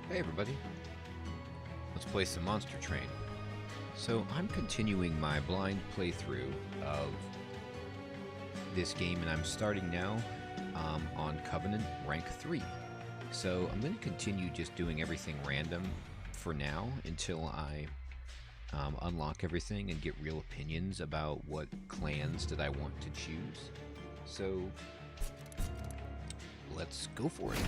Hey everybody, let's play some Monster Train. So I'm continuing my blind playthrough of this game, and I'm starting now on Covenant Rank 3. So I'm going to continue just doing everything random for now until I unlock everything and get real opinions about what clans that I want to choose. So let's go for it.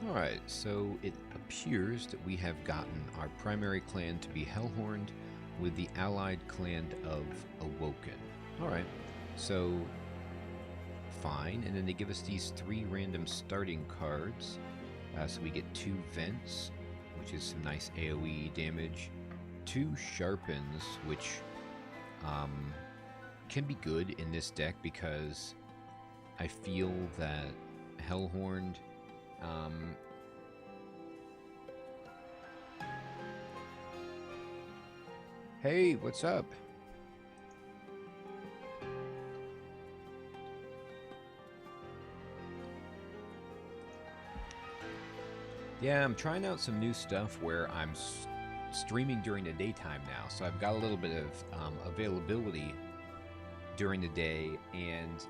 Alright, so it appears that we have gotten our primary clan to be Hellhorned with the allied clan of Awoken. Alright, so fine, and then they give us these 3 random starting cards. So we get 2 Vents, which is some nice AoE damage, 2 Sharpens, which can be good in this deck because I feel that Hellhorned hey, what's up? Yeah, I'm trying out some new stuff where I'm streaming during the daytime now, so I've got a little bit of availability during the day, and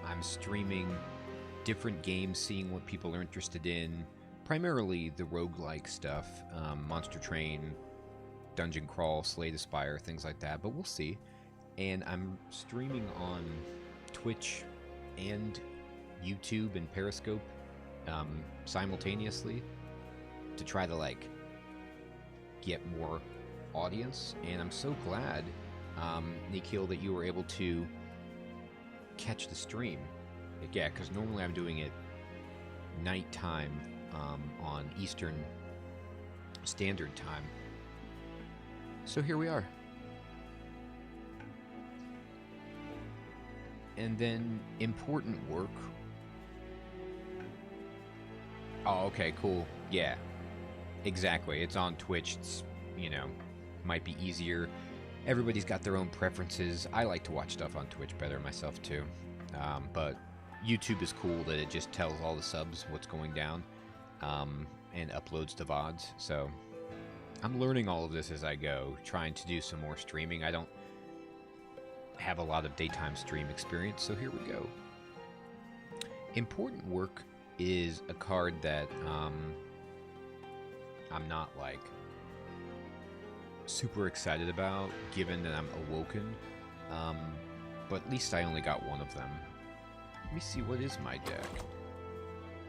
I'm streaming different games, seeing what people are interested in, primarily the roguelike stuff, Monster Train, Dungeon Crawl, Slay the Spire, things like that, but we'll see. And I'm streaming on Twitch and YouTube and Periscope simultaneously to try to like get more audience, and I'm so glad, Nikhil, that you were able to catch the stream. Yeah, because normally I'm doing it nighttime on Eastern Standard Time. So here we are. And then important work. Oh, okay, cool. Yeah, exactly. It's on Twitch. It's, you know, might be easier. Everybody's got their own preferences. I like to watch stuff on Twitch better myself too. But YouTube is cool that it just tells all the subs what's going down and uploads the VODs. So I'm learning all of this as I go, trying to do some more streaming. I don't have a lot of daytime stream experience, so here we go. Important Work is a card that I'm not like super excited about, given that I'm Awoken, but at least I only got one of them. Let me see, what is my deck?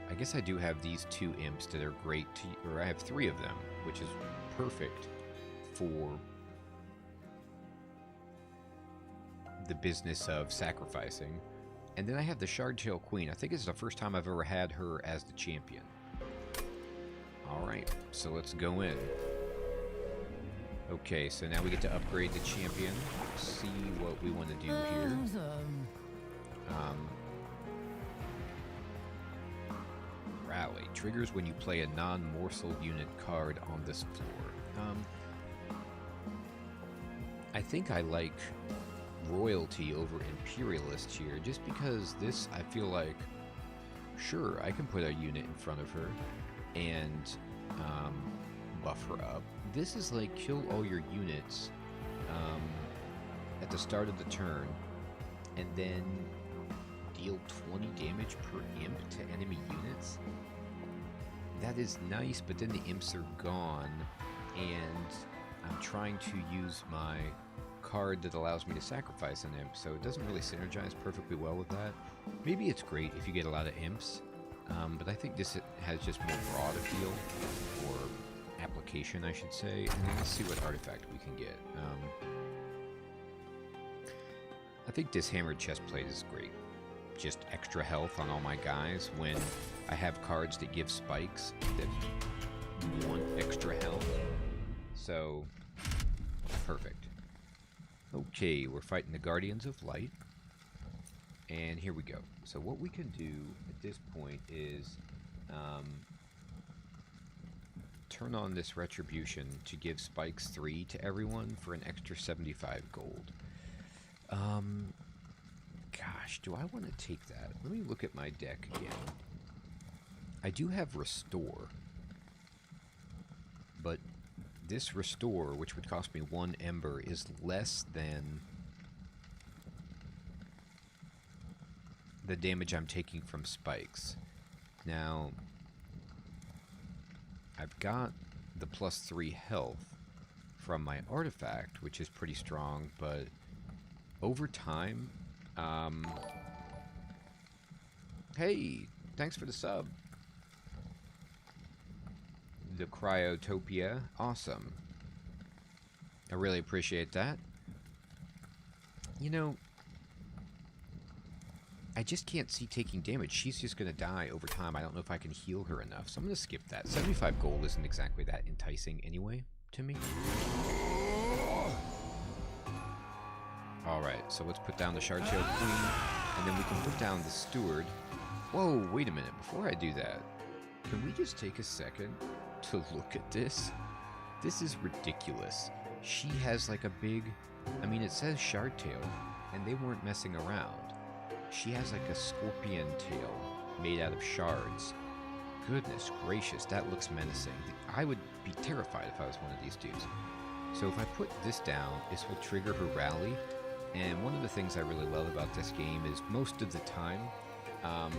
I guess I do have these 2 imps that are great to, or I have 3 of them, which is perfect for the business of sacrificing. And then I have the Shardtail Queen. I think it's the first time I've ever had her as the champion. Alright, so let's go in. Okay, so now we get to upgrade the champion. Let's see what we want to do here. Rally. Triggers when you play a non-morsel unit card on this floor. I think I like Royalty over Imperialist here, just because this, I feel like, sure, I can put a unit in front of her and buff her up. This is like kill all your units at the start of the turn, and then deal 20 damage per imp to enemy units. That is nice, but then the imps are gone, and I'm trying to use my card that allows me to sacrifice an imp, so it doesn't really synergize perfectly well with that. Maybe it's great if you get a lot of imps, but I think this has just more broad appeal, or application I should say. And then let's see what artifact we can get. I think this Hammered Chestplate is great. Just extra health on all my guys when I have cards that give spikes that want extra health. So, perfect. Okay, we're fighting the Guardians of Light. And here we go. So what we can do at this point is turn on this Retribution to give spikes 3 to everyone for an extra 75 gold. Gosh, Gosh, do I want to take that? Let me look at my deck again. I do have Restore. But this Restore, which would cost me 1 Ember, is less than the damage I'm taking from spikes. Now, I've got the +3 health from my artifact, which is pretty strong, but over time, hey, thanks for the sub. The Cryotopia, awesome. I really appreciate that. You know, I just can't see taking damage. She's just going to die over time. I don't know if I can heal her enough, so I'm going to skip that. 75 gold isn't exactly that enticing anyway to me. Alright, so let's put down the Shardtail Queen, and then we can put down the Steward. Whoa, wait a minute. Before I do that, can we just take a second to look at this? This is ridiculous. She has like a big... I mean, it says Shardtail, and they weren't messing around. She has like a scorpion tail made out of shards. Goodness gracious, that looks menacing. I would be terrified if I was one of these dudes. So if I put this down, this will trigger her rally. And one of the things I really love about this game is most of the time, I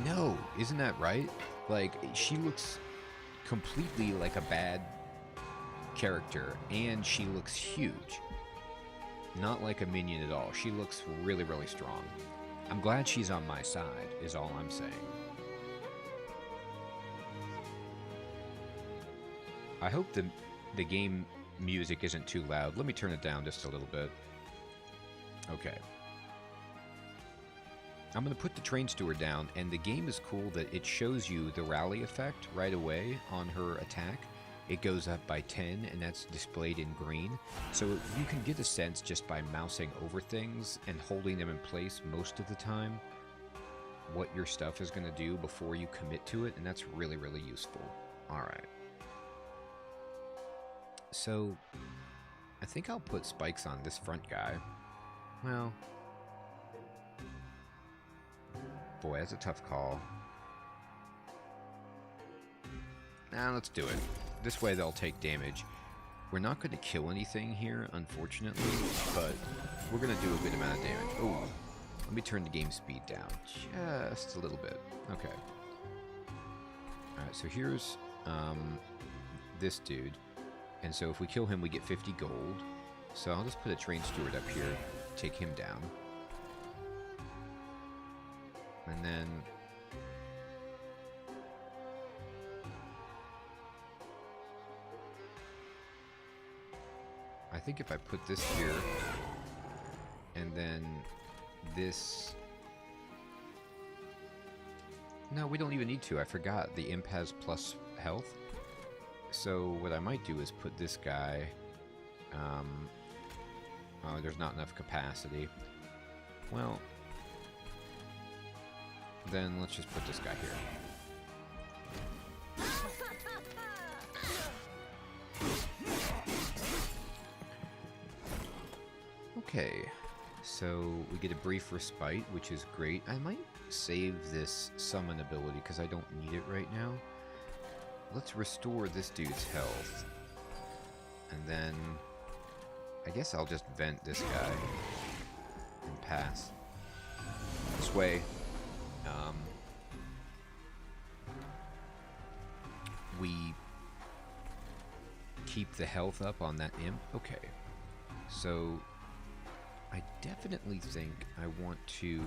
know, isn't that right? Like, she looks completely like a bad character, and she looks huge. Not like a minion at all. She looks really, really strong. I'm glad she's on my side, is all I'm saying. I hope the game music isn't too loud. Let me turn it down just a little bit. Okay. I'm going to put the Train Steward down, and the game is cool that it shows you the rally effect right away on her attack. It goes up by 10, and that's displayed in green. So you can get a sense just by mousing over things and holding them in place most of the time what your stuff is going to do before you commit to it, and that's really, really useful. Alright. So, I think I'll put spikes on this front guy. Well, boy, that's a tough call. Nah, let's do it. This way they'll take damage. We're not going to kill anything here, unfortunately, but we're going to do a good amount of damage. Oh, let me turn the game speed down just a little bit. Okay. Alright, so here's this dude. And so if we kill him, we get 50 gold. So I'll just put a Train Steward up here, take him down. And then... I think if I put this here, and then this... No, we don't even need to. I forgot. The imp has plus health. So what I might do is put this guy... oh, there's not enough capacity. Well... Then let's just put this guy here. Okay, so we get a brief respite, which is great. I might save this summon ability because I don't need it right now. Let's restore this dude's health. And then I guess I'll just vent this guy and pass. This way, we keep the health up on that imp. Okay, so I definitely think I want to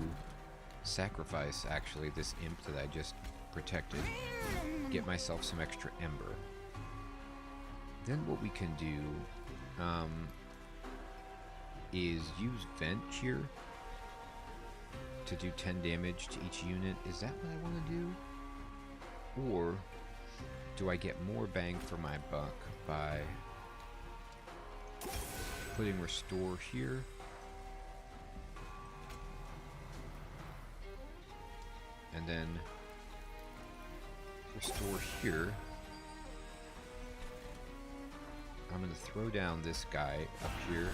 sacrifice, actually, this imp that I just protected. Get myself some extra ember. Then what we can do is use vent here to do 10 damage to each unit. Is that what I want to do? Or do I get more bang for my buck by putting restore here? And then restore here. I'm going to throw down this guy up here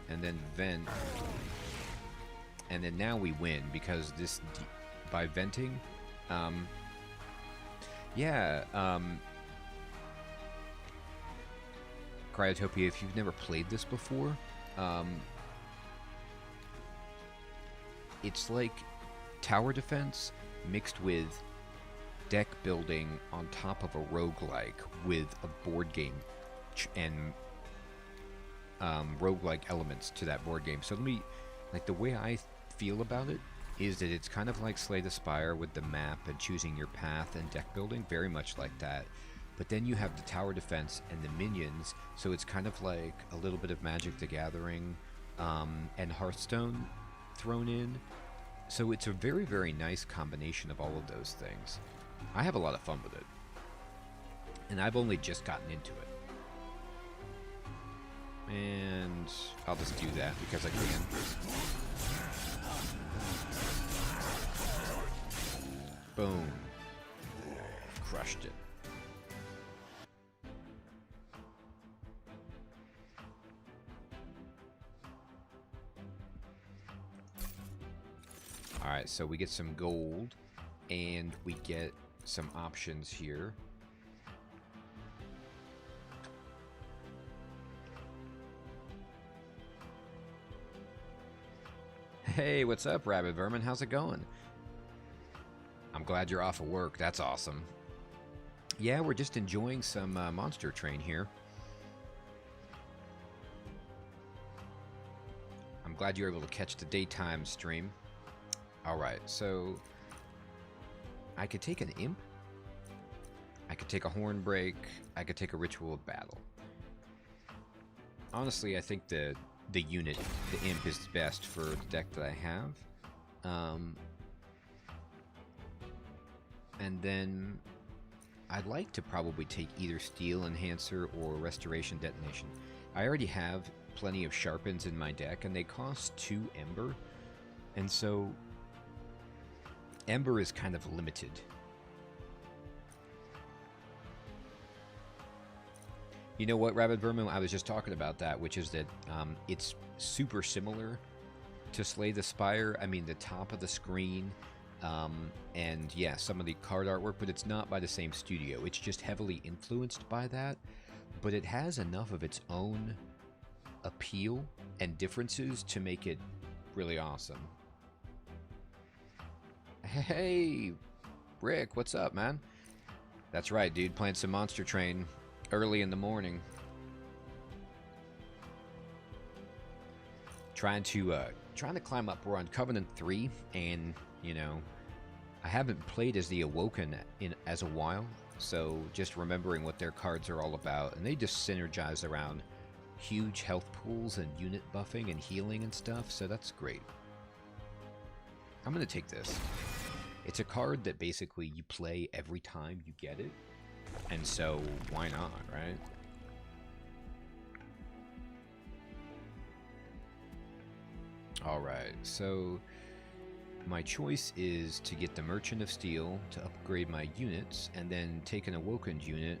and then vent, and then now we win because this by venting. Yeah. Cryotopia, if you've never played this before, it's like tower defense mixed with deck building on top of a roguelike with a board game and roguelike elements to that board game. So the way I feel about it is that it's kind of like Slay the Spire with the map and choosing your path and deck building, very much like that. But then you have the tower defense and the minions, so it's kind of like a little bit of Magic the Gathering and Hearthstone thrown in. So it's a very, very nice combination of all of those things. I have a lot of fun with it. And I've only just gotten into it. And I'll just do that because I can. Boom. Crushed it. Alright, so we get some gold, and we get some options here. Hey, what's up, Rabbit Vermin? How's it going? I'm glad you're off of work. That's awesome. Yeah, we're just enjoying some Monster Train here. I'm glad you're able to catch the daytime stream. Alright, so I could take an Imp. I could take a Hornbreak. I could take a Ritual of Battle. Honestly, I think the unit, the Imp, is best for the deck that I have. And then I'd like to probably take either Steel Enhancer or Restoration Detonation. I already have plenty of Sharpens in my deck, and they cost 2 Ember. And so Ember is kind of limited. You know what, Rabbit Vermin? I was just talking about that, which is that it's super similar to Slay the Spire. I mean, the top of the screen, and yeah, some of the card artwork, but it's not by the same studio. It's just heavily influenced by that, but it has enough of its own appeal and differences to make it really awesome. Hey, Rick, what's up, man? That's right, dude, playing some Monster Train early in the morning. Trying to climb up. We're on Covenant 3, and you know, I haven't played as the Awoken as a while, so just remembering what their cards are all about, and they just synergize around huge health pools and unit buffing and healing and stuff, so that's great. I'm gonna take this. It's a card that basically you play every time you get it, and so why not, right? Alright, so my choice is to get the Merchant of Steel to upgrade my units, and then take an Awoken unit,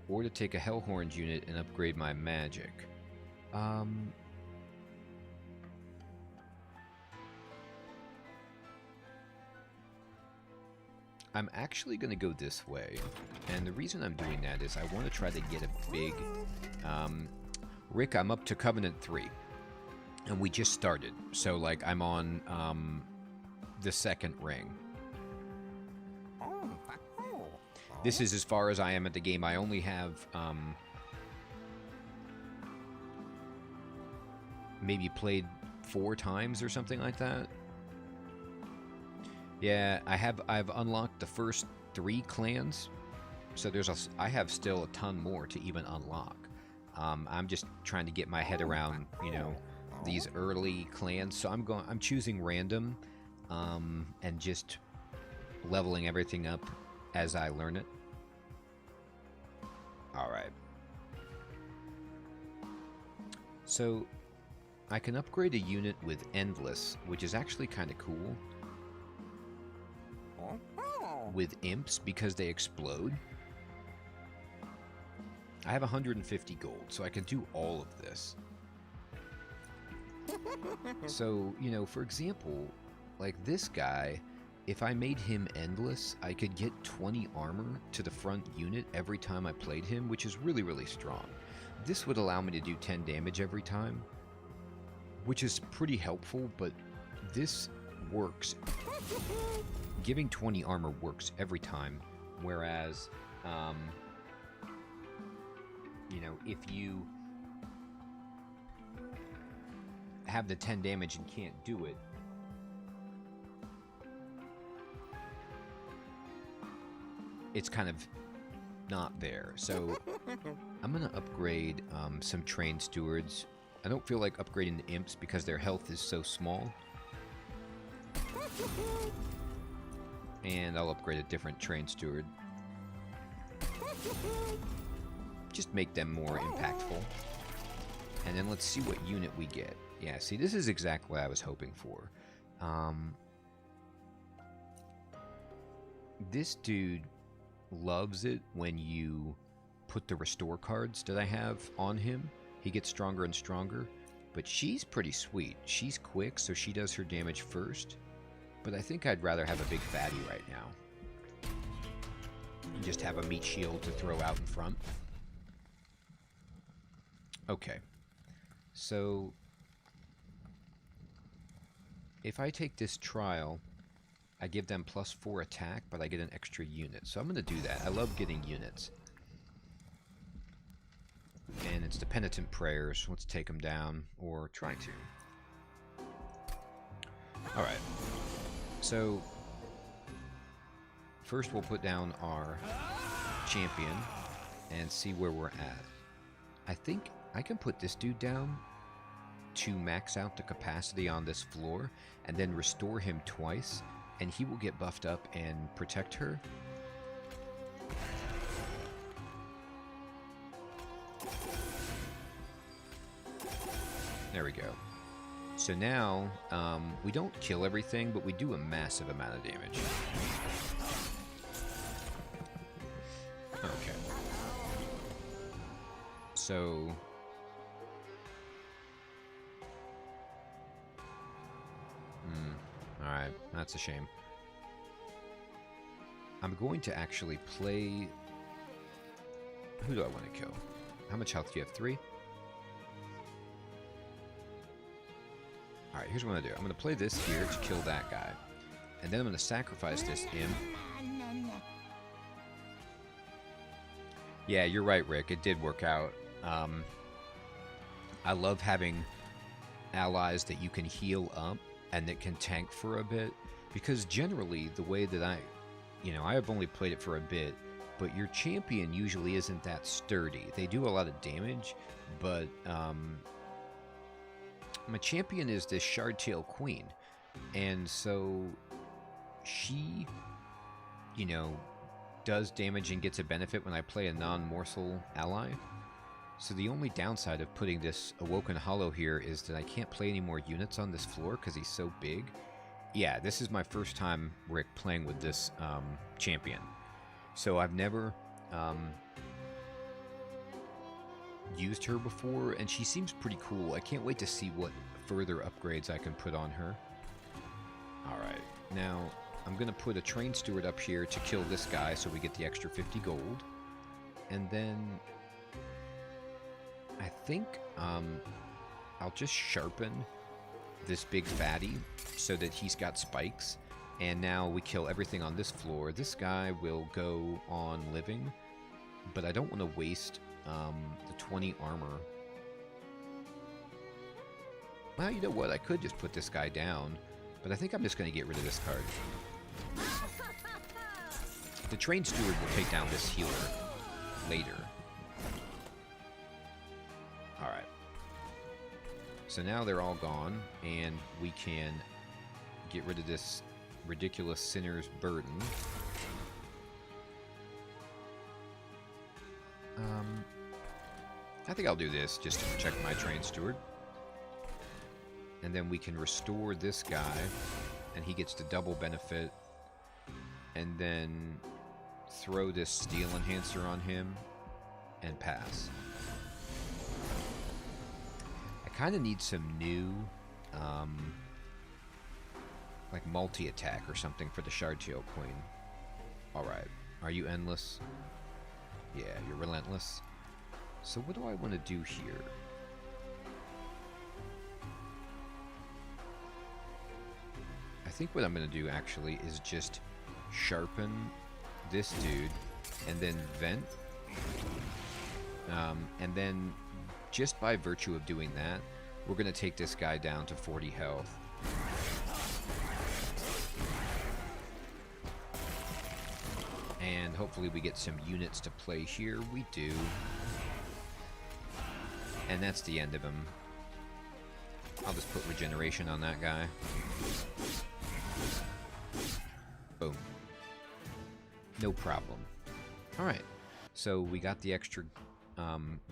or to take a Hellhorned unit and upgrade my magic. I'm actually going to go this way, and the reason I'm doing that is I want to try to get a big... Rick, I'm up to Covenant 3, and we just started, so like I'm on the second ring. This is as far as I am at the game. I only have maybe played 4 times or something like that. Yeah, I've unlocked the first 3 clans, so I have still a ton more to even unlock. I'm just trying to get my head around, you know, these early clans. So I'm choosing random, and just leveling everything up as I learn it. All right. So I can upgrade a unit with Endless, which is actually kind of cool. With imps, because they explode. I have 150 gold, so I can do all of this. So, you know, for example, like this guy, if I made him endless, I could get 20 armor to the front unit every time I played him, which is really, really strong. This would allow me to do 10 damage every time, which is pretty helpful, but this works. Giving 20 armor works every time, whereas, you know, if you have the 10 damage and can't do it, it's kind of not there. So I'm gonna upgrade some trained stewards. I don't feel like upgrading the imps because their health is so small. And I'll upgrade a different trained steward. Just make them more impactful. And then let's see what unit we get. Yeah, see, this is exactly what I was hoping for. This dude loves it when you put the restore cards that I have on him. He gets stronger and stronger, but she's pretty sweet. She's quick, so she does her damage first, but I think I'd rather have a big fatty right now and just have a meat shield to throw out in front. Okay, so if I take this trial, I give them +4 attack, but I get an extra unit. So I'm going to do that. I love getting units. And it's the Penitent Prayers. Let's take them down, or try to. Alright. So, first we'll put down our champion and see where we're at. I think I can put this dude down to max out the capacity on this floor and then restore him twice, and he will get buffed up and protect her. There we go. So now, we don't kill everything, but we do a massive amount of damage. Okay. So... Alright, that's a shame. I'm going to actually play... Who do I want to kill? How much health do you have? 3? Alright, here's what I'm going to do. I'm going to play this here to kill that guy. And then I'm going to sacrifice this imp. Yeah, you're right, Rick. It did work out. I love having allies that you can heal up and that can tank for a bit, because generally the way that I have only played it for a bit, but your champion usually isn't that sturdy. They do a lot of damage, but my champion is this Shardtail Queen, and so she, does damage and gets a benefit when I play a non-morsel ally. So the only downside of putting this Awoken Hollow here is that I can't play any more units on this floor because he's so big. Yeah, this is my first time, Rick, playing with this champion. So I've never used her before, and she seems pretty cool. I can't wait to see what further upgrades I can put on her. Alright, now I'm going to put a Train Steward up here to kill this guy so we get the extra 50 gold. And then I think I'll just sharpen this big fatty so that he's got spikes. And now we kill everything on this floor. This guy will go on living, but I don't want to waste the 20 armor. Well, you know what? I could just put this guy down, but I think I'm just going to get rid of this card. The Train Steward will take down this healer later. Alright. So now they're all gone, and we can get rid of this ridiculous Sinner's Burden. I think I'll do this just to protect my Train Steward. And then we can restore this guy, and he gets the double benefit. And then throw this Steel Enhancer on him and pass. I kind of need some new like multi-attack or something for the Shardtail Queen. Alright, are you endless? Yeah, you're relentless. So what do I want to do here? I think what I'm going to do actually is just sharpen this dude and then vent. And then just by virtue of doing that, we're going to take this guy down to 40 health. And hopefully we get some units to play here. We do. And that's the end of him. I'll just put regeneration on that guy. Boom. No problem. Alright. So we got the extra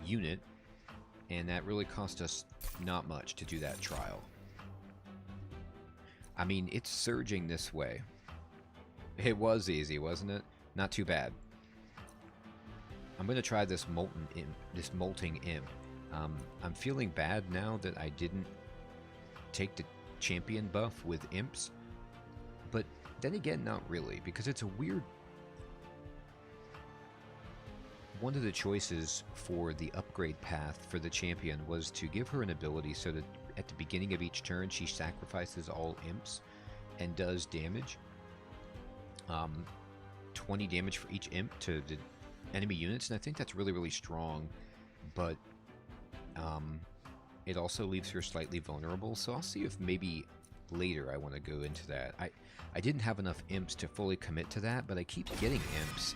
unit. And that really cost us not much to do that trial. I mean, it's surging this way. It was easy, wasn't it? Not too bad. I'm going to try this molting imp. I'm feeling bad now that I didn't take the champion buff with imps. But then again, not really, because it's a weird... One of the choices for the upgrade path for the champion was to give her an ability so that at the beginning of each turn she sacrifices all imps and does damage. 20 damage for each imp to the enemy units, and I think that's really, really strong, but it also leaves her slightly vulnerable, so I'll see if maybe later I want to go into that. I didn't have enough imps to fully commit to that, but I keep getting imps,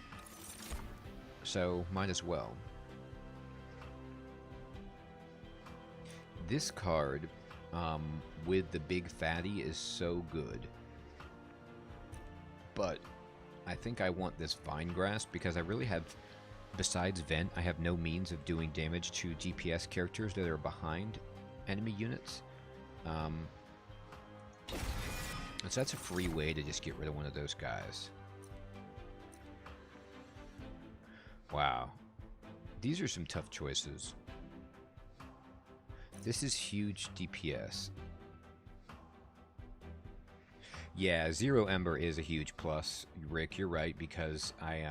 so might as well. This card with the big fatty is so good, but I think I want this Vine Grasp because I really have, besides Vent, I have no means of doing damage to DPS characters that are behind enemy units. So that's a free way to just get rid of one of those guys. Wow. These are some tough choices. This is huge DPS. Yeah, 0 Ember is a huge plus, Rick. You're right, because I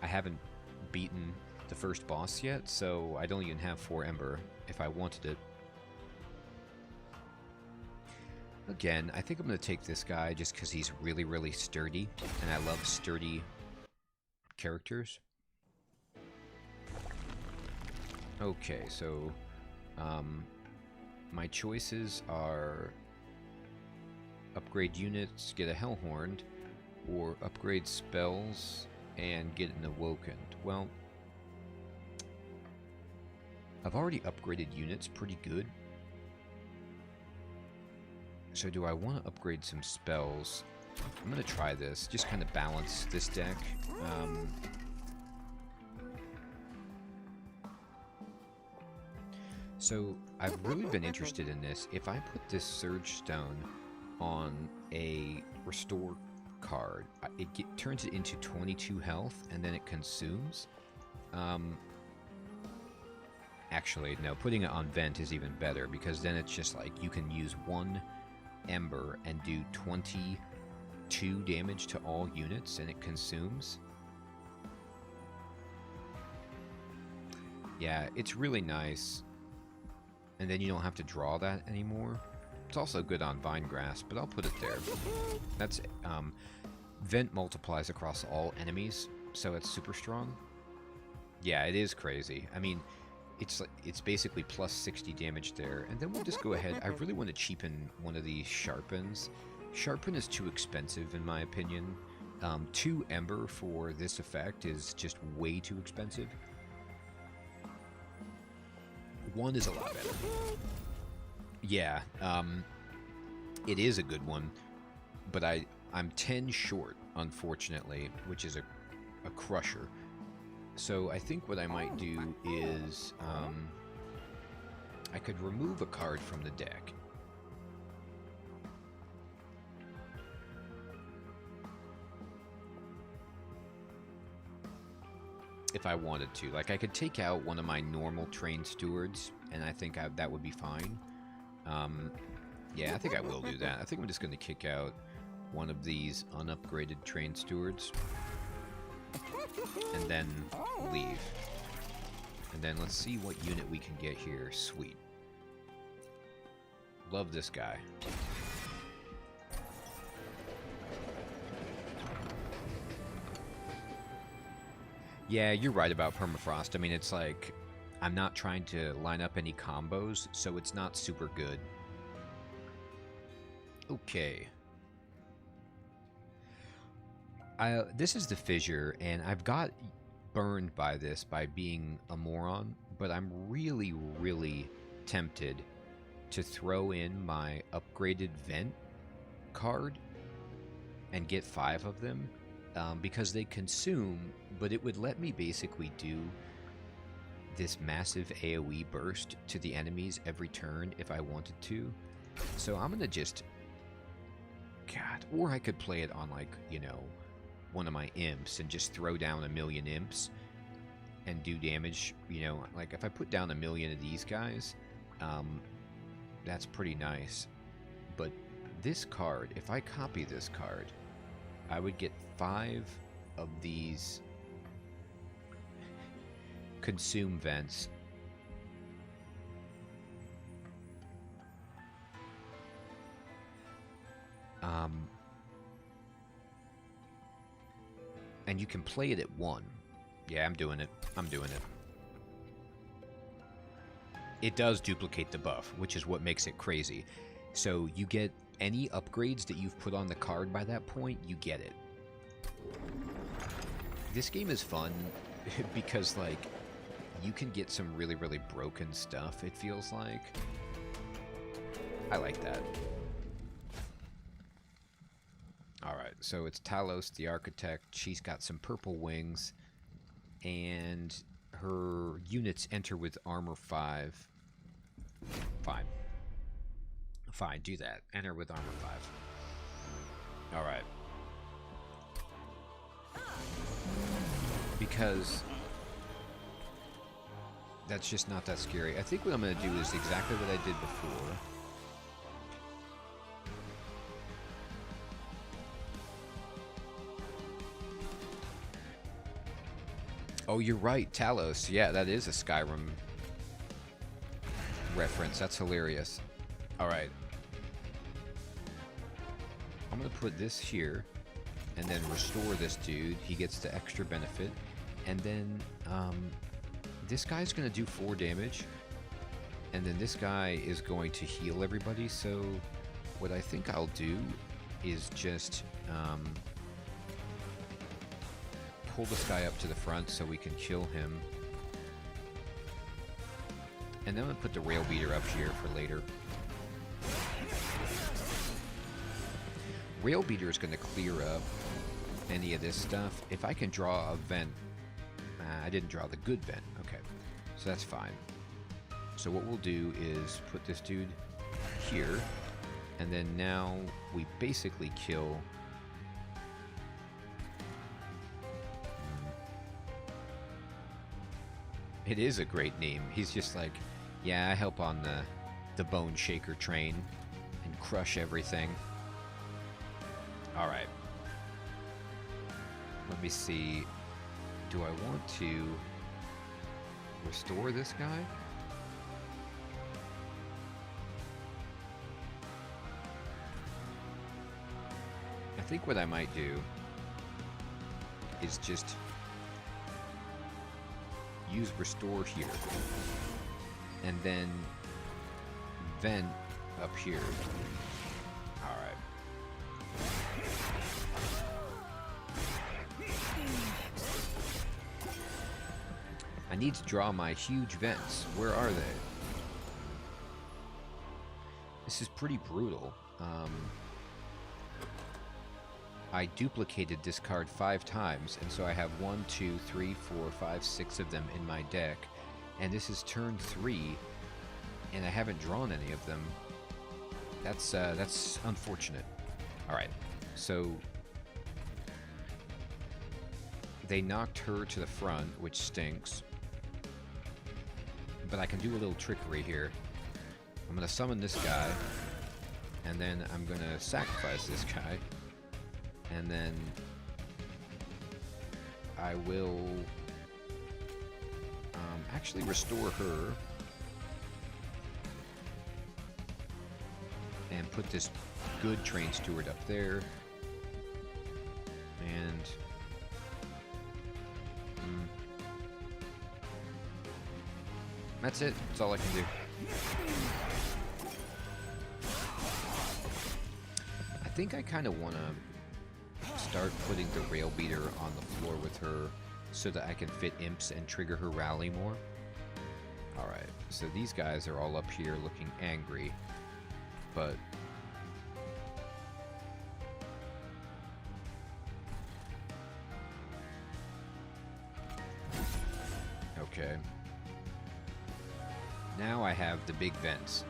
haven't beaten the first boss yet, so I don't even have 4 Ember if I wanted it. Again, I think I'm going to take this guy just because he's really, really sturdy, and I love sturdy characters. Okay, so my choices are upgrade units, get a Hellhorned, or upgrade spells and get an Awoken. Well, I've already upgraded units pretty good. So do I want to upgrade some spells? I'm going to try this, just kind of balance this deck. So I've really been interested in this. If I put this Surge Stone on a restore card, it turns it into 22 health and then it consumes. Actually, no, putting it on Vent is even better because then it's just like you can use 1 Ember and do 22 damage to all units and it consumes. Yeah, it's really nice. And then you don't have to draw that anymore. It's also good on Vine Grasp, but I'll put it there. That's Vent multiplies across all enemies, so it's super strong. Yeah, it is crazy. I mean, it's basically plus 60 damage there. And then we'll just go ahead. I really want to cheapen one of these Sharpens. Sharpen is too expensive in my opinion. 2 Ember for this effect is just way too expensive. 1 is a lot better. Yeah, it is a good one, but I'm 10 short, unfortunately, which is a crusher. So I think what I might do is I could remove a card from the deck. If I wanted to. Like, I could take out one of my normal trained stewards, and I think that would be fine. Yeah, I think I will do that. I think I'm just going to kick out one of these unupgraded train stewards. And then leave. And then let's see what unit we can get here. Sweet. Love this guy. Yeah, you're right about permafrost. I mean, it's like, I'm not trying to line up any combos, so it's not super good. Okay. This is the fissure, and I've got burned by this by being a moron, but I'm really, really tempted to throw in my upgraded vent card and get 5 of them. Because they consume, but it would let me basically do this massive AoE burst to the enemies every turn if I wanted to. So I'm gonna just... God, or I could play it on, like, you know, one of my imps and just throw down 1,000,000 imps and do damage. You know, like if I put down 1,000,000 of these guys, that's pretty nice. But this card, if I copy this card, I would get 5 of these consume vents. And you can play it at 1. Yeah, I'm doing it. I'm doing it. It does duplicate the buff, which is what makes it crazy. So you get any upgrades that you've put on the card by that point, you get it. This game is fun because, like, you can get some really, really broken stuff, it feels like. I like that. Alright, so it's Talos, the architect. She's got some purple wings, and her units enter with armor 5. Fine. Fine, do that. Enter with armor 5. Alright. Because that's just not that scary. I think what I'm going to do is exactly what I did before. Oh, you're right, Talos. Yeah, that is a Skyrim reference. That's hilarious. Alright. I'm going to put this here and then restore this dude. He gets the extra benefit. And then this guy's going to do 4 damage. And then this guy is going to heal everybody. So what I think I'll do is just pull this guy up to the front so we can kill him. And then I'm going to put the rail beater up here for later. Rail beater is going to clear up any of this stuff. If I can draw a vent... I didn't draw the good vent. Okay, so that's fine. So what we'll do is put this dude here. And then now we basically kill... It is a great name. He's just like, yeah, I help on the Bone Shaker train and crush everything. Alright. Let me see. Do I want to restore this guy? I think what I might do is just use restore here and then vent up here. Alright. I need to draw my huge vents. Where are they? This is pretty brutal. I duplicated this card 5 times, and so I have 1, 2, 3, 4, 5, 6 of them in my deck. And this is turn 3, and I haven't drawn any of them. That's unfortunate. Alright, so they knocked her to the front, which stinks. But I can do a little trickery here. I'm going to summon this guy, and then I'm going to sacrifice this guy, and then I will actually restore her and put this good train steward up there, and that's it. That's all I can do. I think I kind of want to start putting the rail beater on the floor with her so that I can fit imps and trigger her rally more. Alright, so these guys are all up here looking angry, but okay. Now I have the big vents.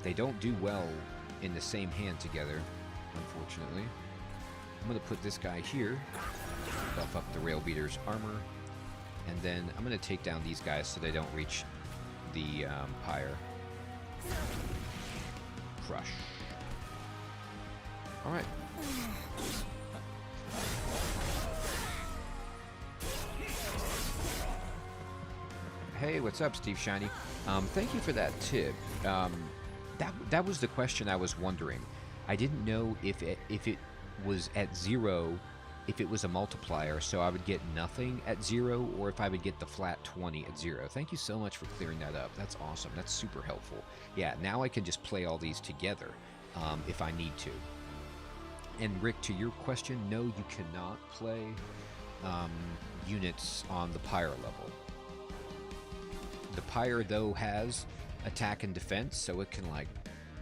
They don't do well in the same hand together, unfortunately. I'm going to put this guy here, buff up the rail beater's armor, and then I'm going to take down these guys so they don't reach the pyre. Crush. Alright. Hey, what's up, Steve Shiny? Thank you for that tip. That was the question I was wondering. I didn't know if it was at 0, if it was a multiplier, so I would get nothing at 0, or if I would get the flat 20 at 0. Thank you so much for clearing that up. That's awesome. That's super helpful. Yeah, now I can just play all these together if I need to. And Rick, to your question, no, you cannot play units on the pyre level. The pyre, though, has attack and defense, so it can, like,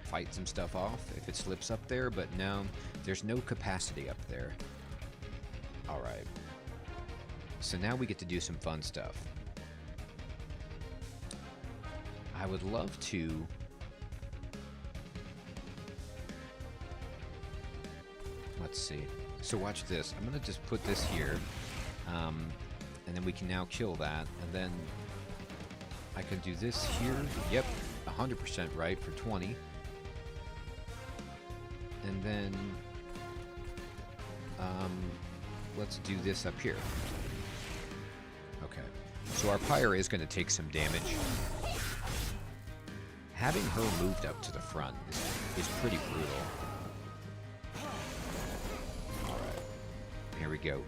fight some stuff off if it slips up there, but no, there's no capacity up there. Alright. So now we get to do some fun stuff. I would love to... Let's see. So watch this. I'm going to just put this here, and then we can now kill that, and then I can do this here. Yep, 100% right for 20. And then let's do this up here. Okay, so our pyre is going to take some damage. Having her moved up to the front is pretty brutal. Alright, here we go.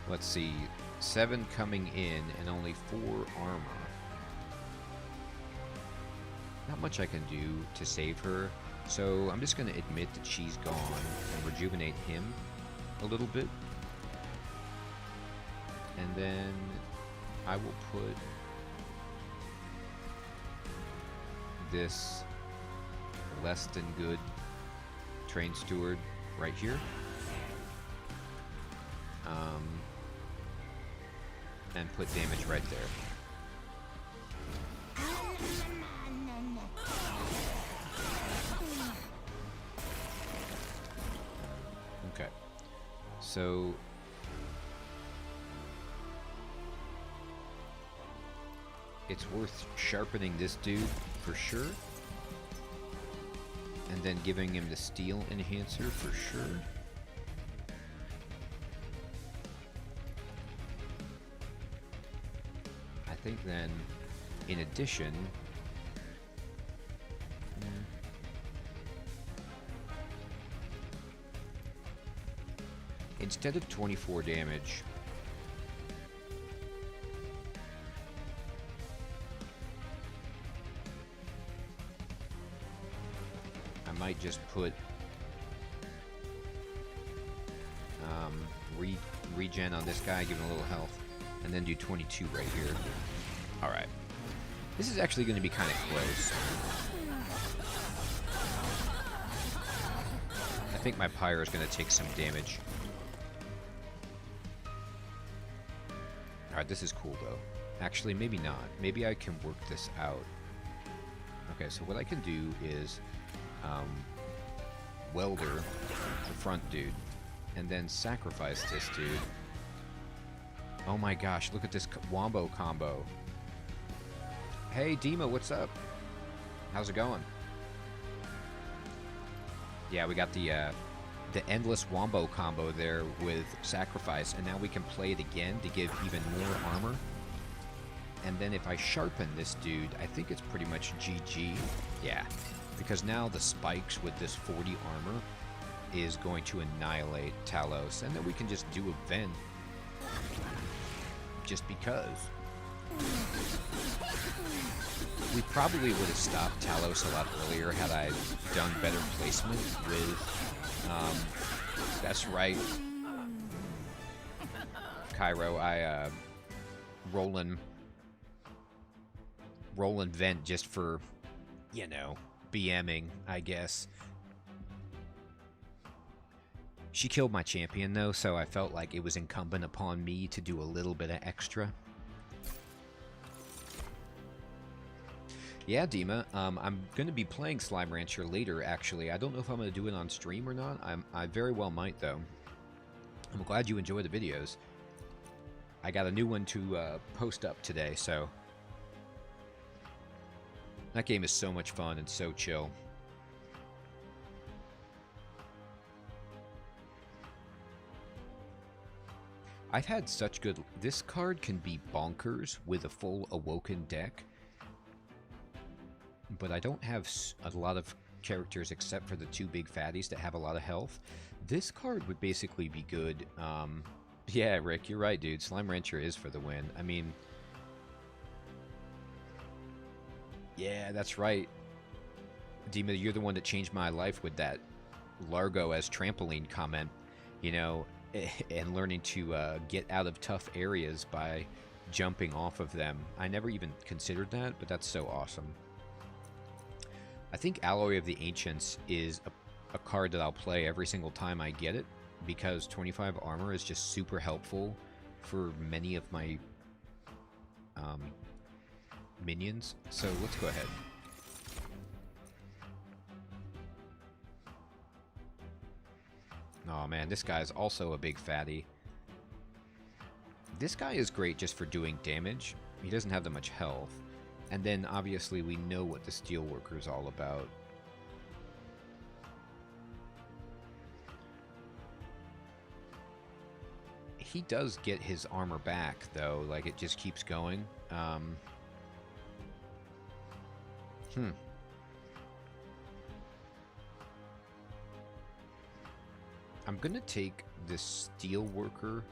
Let's see, 7 coming in and only 4 armor. Not much I can do to save her, so I'm just going to admit that she's gone and rejuvenate him a little bit. And then I will put this less than good train steward right here. And put damage right there. Okay. So it's worth sharpening this dude for sure. And then giving him the steel enhancer for sure. I think then, in addition, instead of 24 damage, I might just put regen on this guy, give him a little health, and then do 22 right here. Alright. This is actually going to be kind of close. I think my pyre is going to take some damage. Alright, Alright, this is cool though. Actually, maybe not. Maybe I can work this out. Okay, so what I can do is welder the front dude and then sacrifice this dude. Oh my gosh, look at this wombo combo. Hey Dima, what's up? How's it going? Yeah, we got the endless wombo combo there with sacrifice, and now we can play it again to give even more armor. And then if I sharpen this dude, I think it's pretty much GG. Yeah, because now the spikes with this 40 armor is going to annihilate Talos, and then we can just do a vent just because. We probably would have stopped Talos a lot earlier had I done better placement with, that's right, Cairo, I, rolling vent just for, you know, BMing, I guess. She killed my champion, though, so I felt like it was incumbent upon me to do a little bit of extra. Yeah, Dima, I'm going to be playing Slime Rancher later, actually. I don't know if I'm going to do it on stream or not. I very well might, though. I'm glad you enjoy the videos. I got a new one to post up today, so... That game is so much fun and so chill. I've had such good... This card can be bonkers with a full Awoken deck. But I don't have a lot of characters except for the two big fatties that have a lot of health. This card would basically be good. Yeah, Rick, you're right, dude. Slime Rancher is for the win. I mean... Yeah, that's right. Dima, you're the one that changed my life with that Largo as trampoline comment, you know, and learning to get out of tough areas by jumping off of them. I never even considered that, but that's so awesome. I think Alloy of the Ancients is a card that I'll play every single time I get it, because 25 armor is just super helpful for many of my minions. So let's go ahead. Oh man, this guy's also a big fatty. This guy is great just for doing damage. He doesn't have that much health. And then obviously we know what the Steelworker is all about. He does get his armor back though, like it just keeps going. I'm gonna take this Steelworker.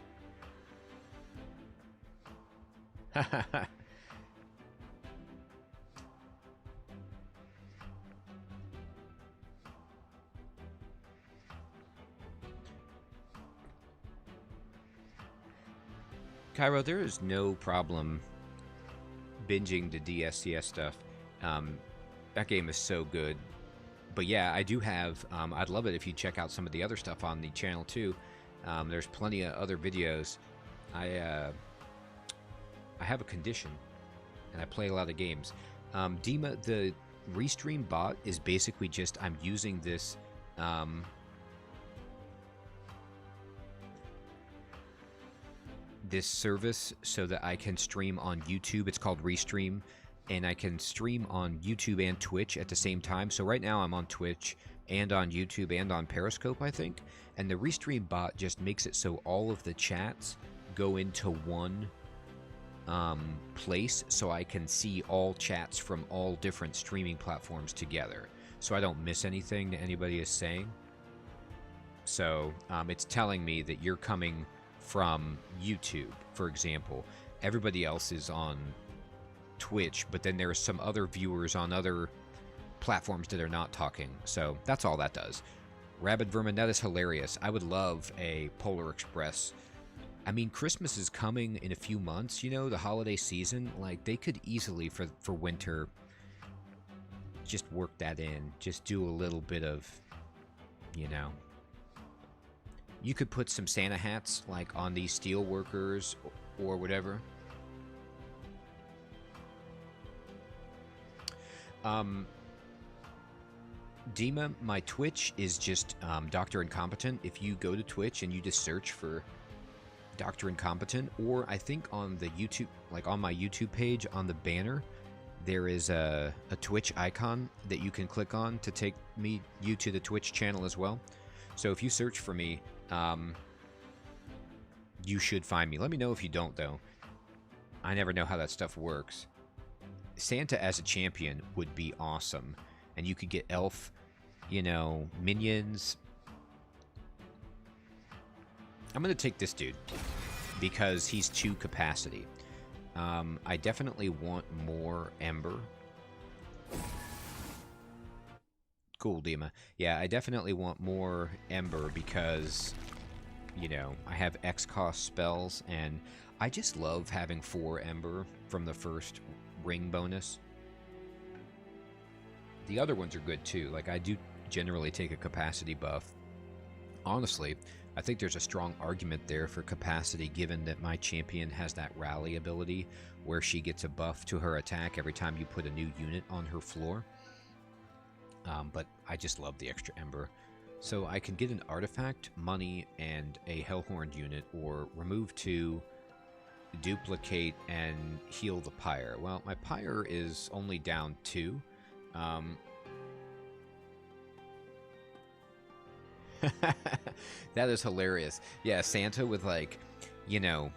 Cairo, there is no problem binging the DSCS stuff. That game is so good. But yeah, I do have, I'd love it if you check out some of the other stuff on the channel too. There's plenty of other videos. I have a condition, and I play a lot of games. Dima, the Restream bot is basically just, I'm using this, this service so that I can stream on YouTube. It's called Restream. And I can stream on YouTube and Twitch at the same time. So right now I'm on Twitch and on YouTube and on Periscope, I think. And the Restream bot just makes it so all of the chats go into one place, so I can see all chats from all different streaming platforms together. So I don't miss anything that anybody is saying. So it's telling me that you're coming from YouTube, for example. Everybody else is on Twitch, but then there's some other viewers on other platforms that are not talking. So that's all that does. Rabid Vermin, that is hilarious. I would love a Polar Express. I mean, Christmas is coming in a few months, you know, the holiday season. Like, they could easily, for winter, just work that in. Just do a little bit of, you know. You could put some Santa hats, like, on these steel workers or whatever. Um, Dima, my Twitch is just Dr. Incompetent. If you go to Twitch and you just search for Dr. Incompetent, or I think on the YouTube, like on my YouTube page, on the banner, there is a Twitch icon that you can click on to take you to the Twitch channel as well. So if you search for me, you should find me. Let me know if you don't, though. I never know how that stuff works. Santa as a champion would be awesome. And you could get elf, minions. I'm going to take this dude because he's 2 capacity. I definitely want more Ember. Cool, Dima. Yeah, I definitely want more Ember because, I have X cost spells, and I just love having 4 Ember from the first ring bonus. The other ones are good too. Like, I do generally take a capacity buff. Honestly, I think there's a strong argument there for capacity, given that my champion has that rally ability where she gets a buff to her attack every time you put a new unit on her floor. But I just love the extra Ember. So I can get an artifact, money, and a Hellhorned unit, or remove 2, duplicate, and heal the Pyre. Well, my Pyre is only down 2. That is hilarious. Yeah, Santa with, like, the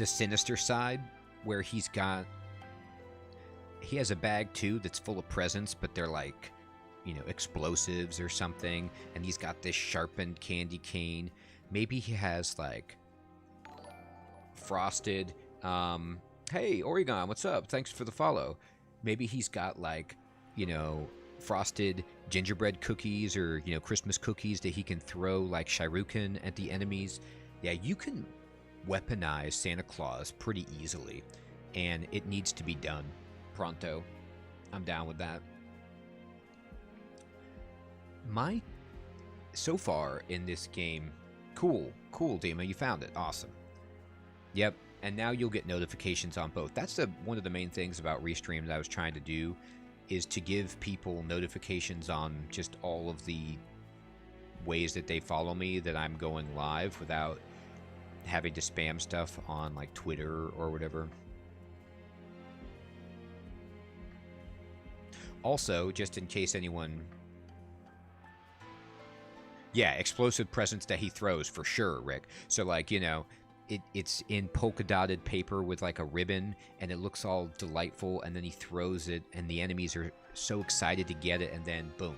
sinister side where he has a bag too that's full of presents, but they're like, explosives or something, and he's got this sharpened candy cane. Maybe he has like frosted, hey Oregon, what's up? Thanks for the follow. Maybe he's got like, frosted gingerbread cookies or, Christmas cookies that he can throw like shuriken at the enemies. Yeah, you can weaponize Santa Claus pretty easily, and it needs to be done pronto. I'm down with that. So far in this game, cool, Dima, you found it, awesome. Yep, and now you'll get notifications on both. That's one of the main things about Restream that I was trying to do, is to give people notifications on just all of the ways that they follow me, that I'm going live, without having to spam stuff on like Twitter or whatever. Also, just in case anyone... Yeah, explosive presents that he throws, for sure, Rick. So, like, it's in polka-dotted paper with, like, a ribbon, and it looks all delightful, and then he throws it, and the enemies are so excited to get it, and then, boom.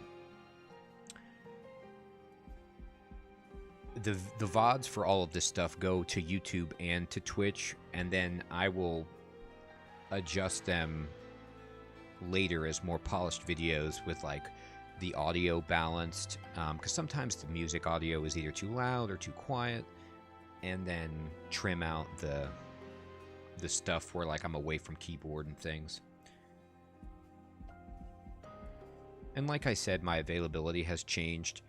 The VODs for all of this stuff go to YouTube and to Twitch, and then I will adjust them later as more polished videos with, like, the audio balanced, because sometimes the music audio is either too loud or too quiet, and then trim out the stuff where, like, I'm away from keyboard and things. And like I said, my availability has changed,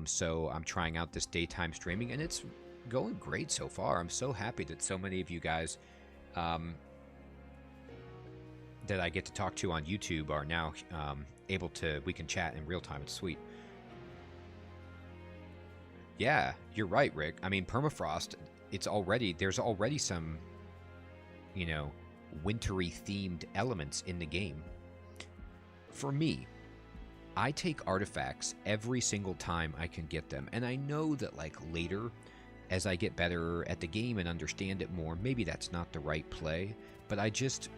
so I'm trying out this daytime streaming, and it's going great so far. I'm so happy that so many of you guys that I get to talk to on YouTube are now able to, we can chat in real time. It's sweet. Yeah, you're right, Rick. I mean, permafrost, there's already some, wintry themed elements in the game. For me, I take artifacts every single time I can get them. And I know that, like, later, as I get better at the game and understand it more, maybe that's not the right play, but I just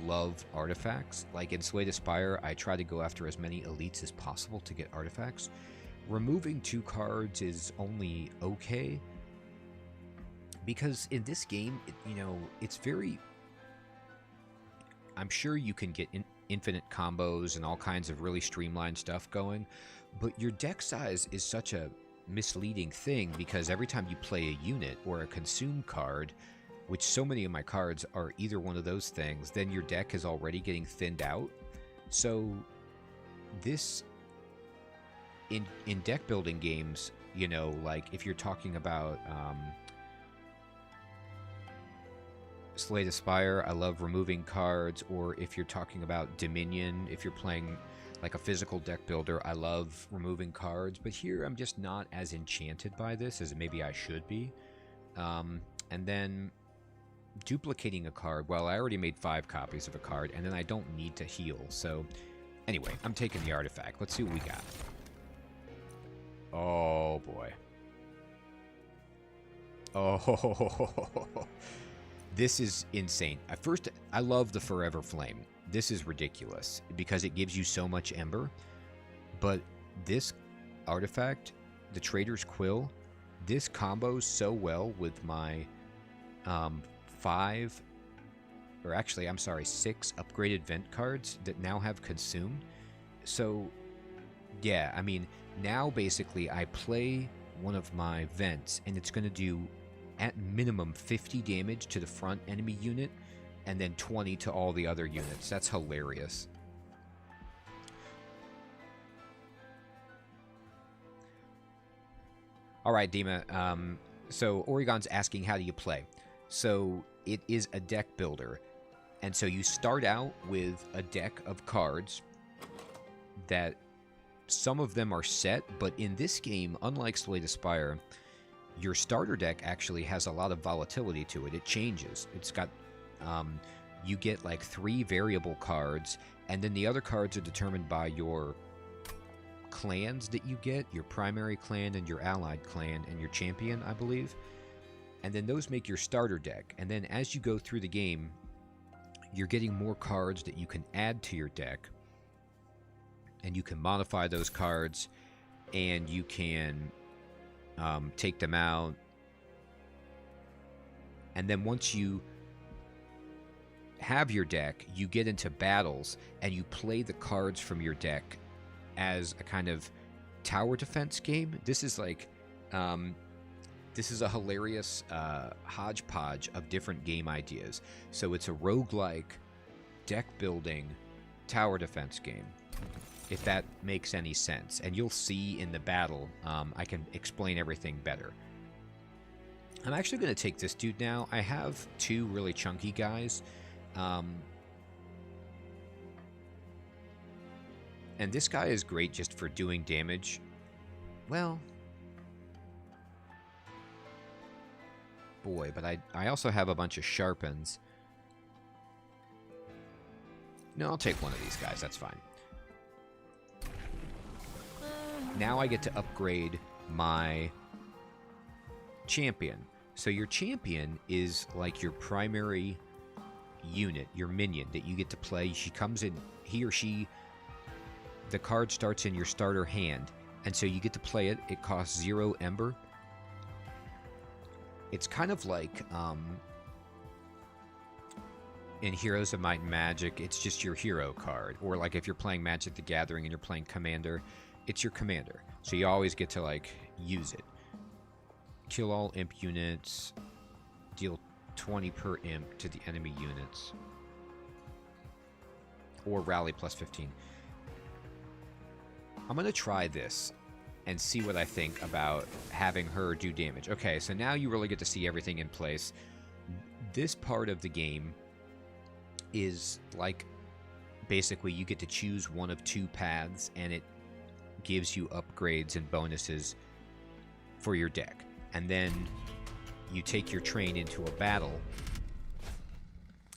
love artifacts. Like in Slay the Spire, I try to go after as many elites as possible to get artifacts. Removing 2 cards is only okay, because in this game, it's very... I'm sure you can get infinite combos and all kinds of really streamlined stuff going, but your deck size is such a misleading thing, because every time you play a unit or a consume card, which so many of my cards are either one of those things, then your deck is already getting thinned out. So this, in deck building games, like if you're talking about Slay the Spire, I love removing cards, or if you're talking about Dominion, if you're playing like a physical deck builder, I love removing cards, but here I'm just not as enchanted by this as maybe I should be. And then duplicating a card, well, I already made 5 copies of a card, and then I don't need to heal, so anyway, I'm taking the artifact. Let's see what we got. Oh, boy. Oh, this is insane. At first, I love the Forever Flame. This is ridiculous because it gives you so much Ember. But this artifact, the Trader's Quill, this combos so well with my 6 upgraded vent cards that now have consumed. So, yeah, I mean, now basically I play one of my vents and it's going to do at minimum 50 damage to the front enemy unit and then 20 to all the other units. That's hilarious. All right, Dima. So Oregon's asking, how do you play? So it is a deck builder. And so you start out with a deck of cards that some of them are set, but in this game, unlike Slay the Spire, your starter deck actually has a lot of volatility to it. It changes. It's got, you get like 3 variable cards, and then the other cards are determined by your clans that you get, your primary clan and your allied clan and your champion, I believe. And then those make your starter deck. And then as you go through the game, you're getting more cards that you can add to your deck. And you can modify those cards, and you can take them out. And then once you have your deck, you get into battles, and you play the cards from your deck as a kind of tower defense game. This is like, this is a hilarious hodgepodge of different game ideas. So it's a roguelike deck building tower defense game, if that makes any sense. And you'll see in the battle, I can explain everything better. I'm actually going to take this dude now. I have 2 really chunky guys. And this guy is great just for doing damage. Well, boy, but I also have a bunch of sharpens. No, I'll take one of these guys. That's fine. Now I get to upgrade my champion. So your champion is like your primary unit, your minion that you get to play. She comes in, he or she, the card starts in your starter hand, and so you get to play it. It costs 0 Ember. It's kind of like in Heroes of Might and Magic, it's just your hero card. Or like if you're playing Magic the Gathering and you're playing Commander, it's your commander. So you always get to like use it. Kill all imp units. Deal 20 per imp to the enemy units. Or rally plus 15. I'm going to try this and see what I think about having her do damage. Okay, so now you really get to see everything in place. This part of the game is like, basically you get to choose one of 2 paths, and it gives you upgrades and bonuses for your deck. And then you take your train into a battle,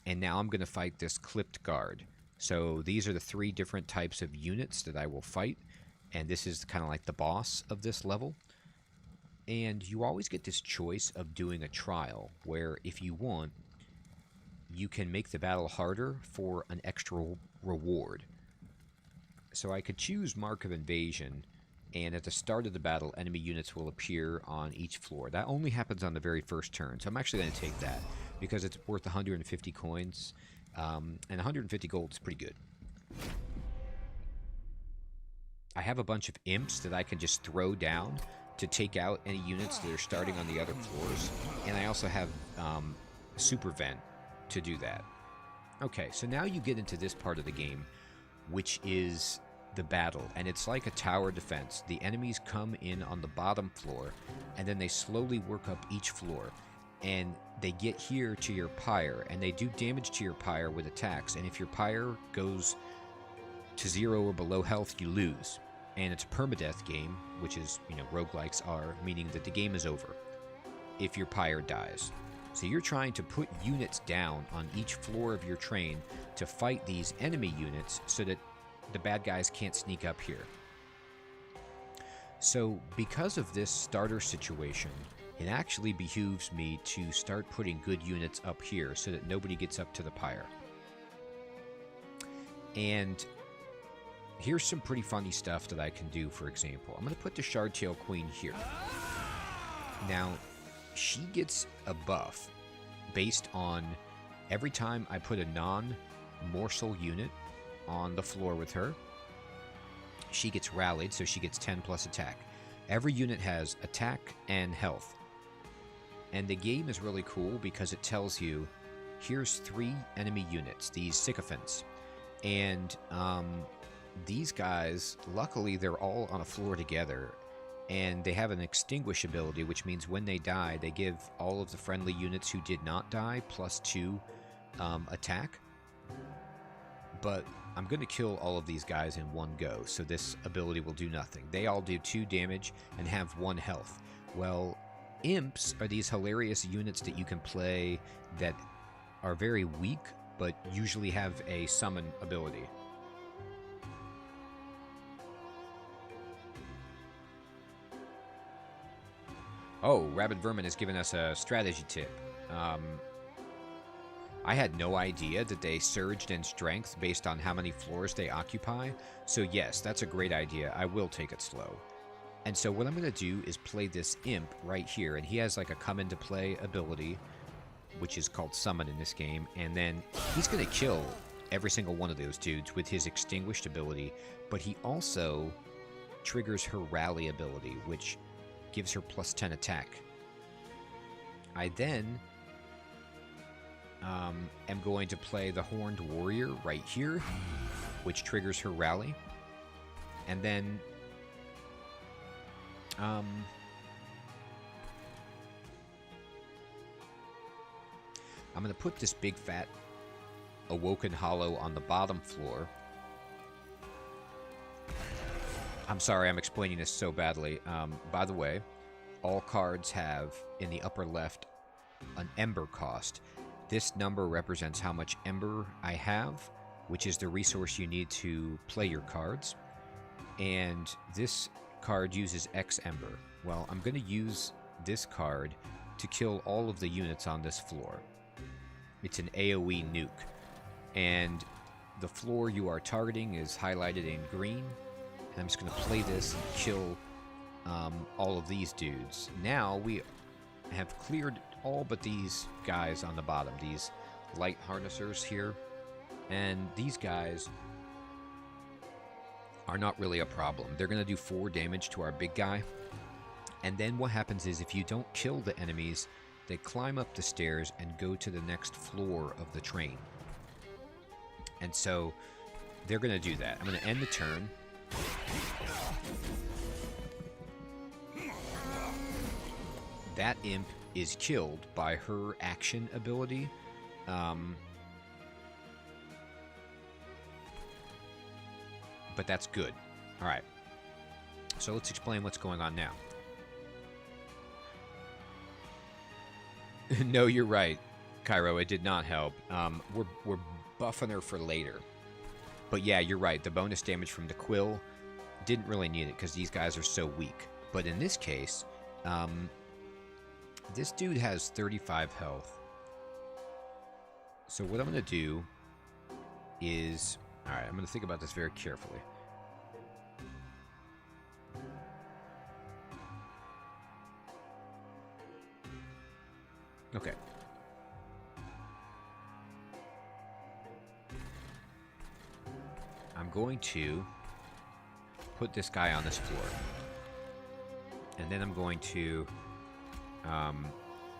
and now I'm going to fight this clipped guard. So these are the 3 different types of units that I will fight, and this is kind of like the boss of this level. And you always get this choice of doing a trial, where if you want, you can make the battle harder for an extra reward. So I could choose Mark of Invasion, and at the start of the battle, enemy units will appear on each floor. That only happens on the very first turn, so I'm actually going to take that, because it's worth 150 coins, and 150 gold is pretty good. I have a bunch of imps that I can just throw down to take out any units that are starting on the other floors, and I also have Super Vent to do that. Okay, so now you get into this part of the game, which is the battle, and it's like a tower defense. The enemies come in on the bottom floor, and then they slowly work up each floor. and they get here to your pyre, and they do damage to your pyre with attacks. And if your pyre goes to 0 or below health, you lose. And it's a permadeath game, which is, roguelikes are, meaning that the game is over if your pyre dies. So you're trying to put units down on each floor of your train to fight these enemy units so that the bad guys can't sneak up here. So because of this starter situation, it actually behooves me to start putting good units up here so that nobody gets up to the pyre. And here's some pretty funny stuff that I can do, for example. I'm going to put the Shardtail Queen here. Now, she gets a buff based on every time I put a non-morsel unit on the floor with her, she gets rallied, so she gets 10 plus attack. Every unit has attack and health. And the game is really cool because it tells you, here's 3 enemy units, these sycophants. And these guys, luckily, they're all on a floor together. And they have an extinguish ability, which means when they die, they give all of the friendly units who did not die +2 attack. But I'm going to kill all of these guys in one go, so this ability will do nothing. They all do 2 damage and have 1 health. Well, imps are these hilarious units that you can play that are very weak, but usually have a summon ability. Oh, Rabid Vermin has given us a strategy tip. I had no idea that they surged in strength based on how many floors they occupy. So yes, that's a great idea. I will take it slow. And so what I'm going to do is play this imp right here. And he has like a come into play ability, which is called summon in this game. And then he's going to kill every single one of those dudes with his extinguished ability. But he also triggers her rally ability, which gives her +10 attack. I then am going to play the Horned Warrior right here, which triggers her rally. And then I'm going to put this big fat Awoken Hollow on the bottom floor. I'm sorry, I'm explaining this so badly. By the way, all cards have, in the upper left, an Ember cost. This number represents how much Ember I have, which is the resource you need to play your cards. And this card uses X Ember. Well, I'm going to use this card to kill all of the units on this floor. It's an AoE nuke. And the floor you are targeting is highlighted in green. And I'm just going to play this and kill all of these dudes. Now we have cleared all but these guys on the bottom, these light harnessers here. And these guys are not really a problem. They're going to do 4 damage to our big guy. And then what happens is if you don't kill the enemies, they climb up the stairs and go to the next floor of the train. And so they're going to do that. I'm going to end the turn. That imp is killed by her action ability. But that's good. Alright. So let's explain what's going on now. No, you're right, Cairo. It did not help. We're buffing her for later. But yeah, you're right. The bonus damage from the quill didn't really need it because these guys are so weak. But in this case, this dude has 35 health. So what I'm going to do is... Alright, I'm going to think about this very carefully. Okay. I'm going to put this guy on this floor. And then I'm going to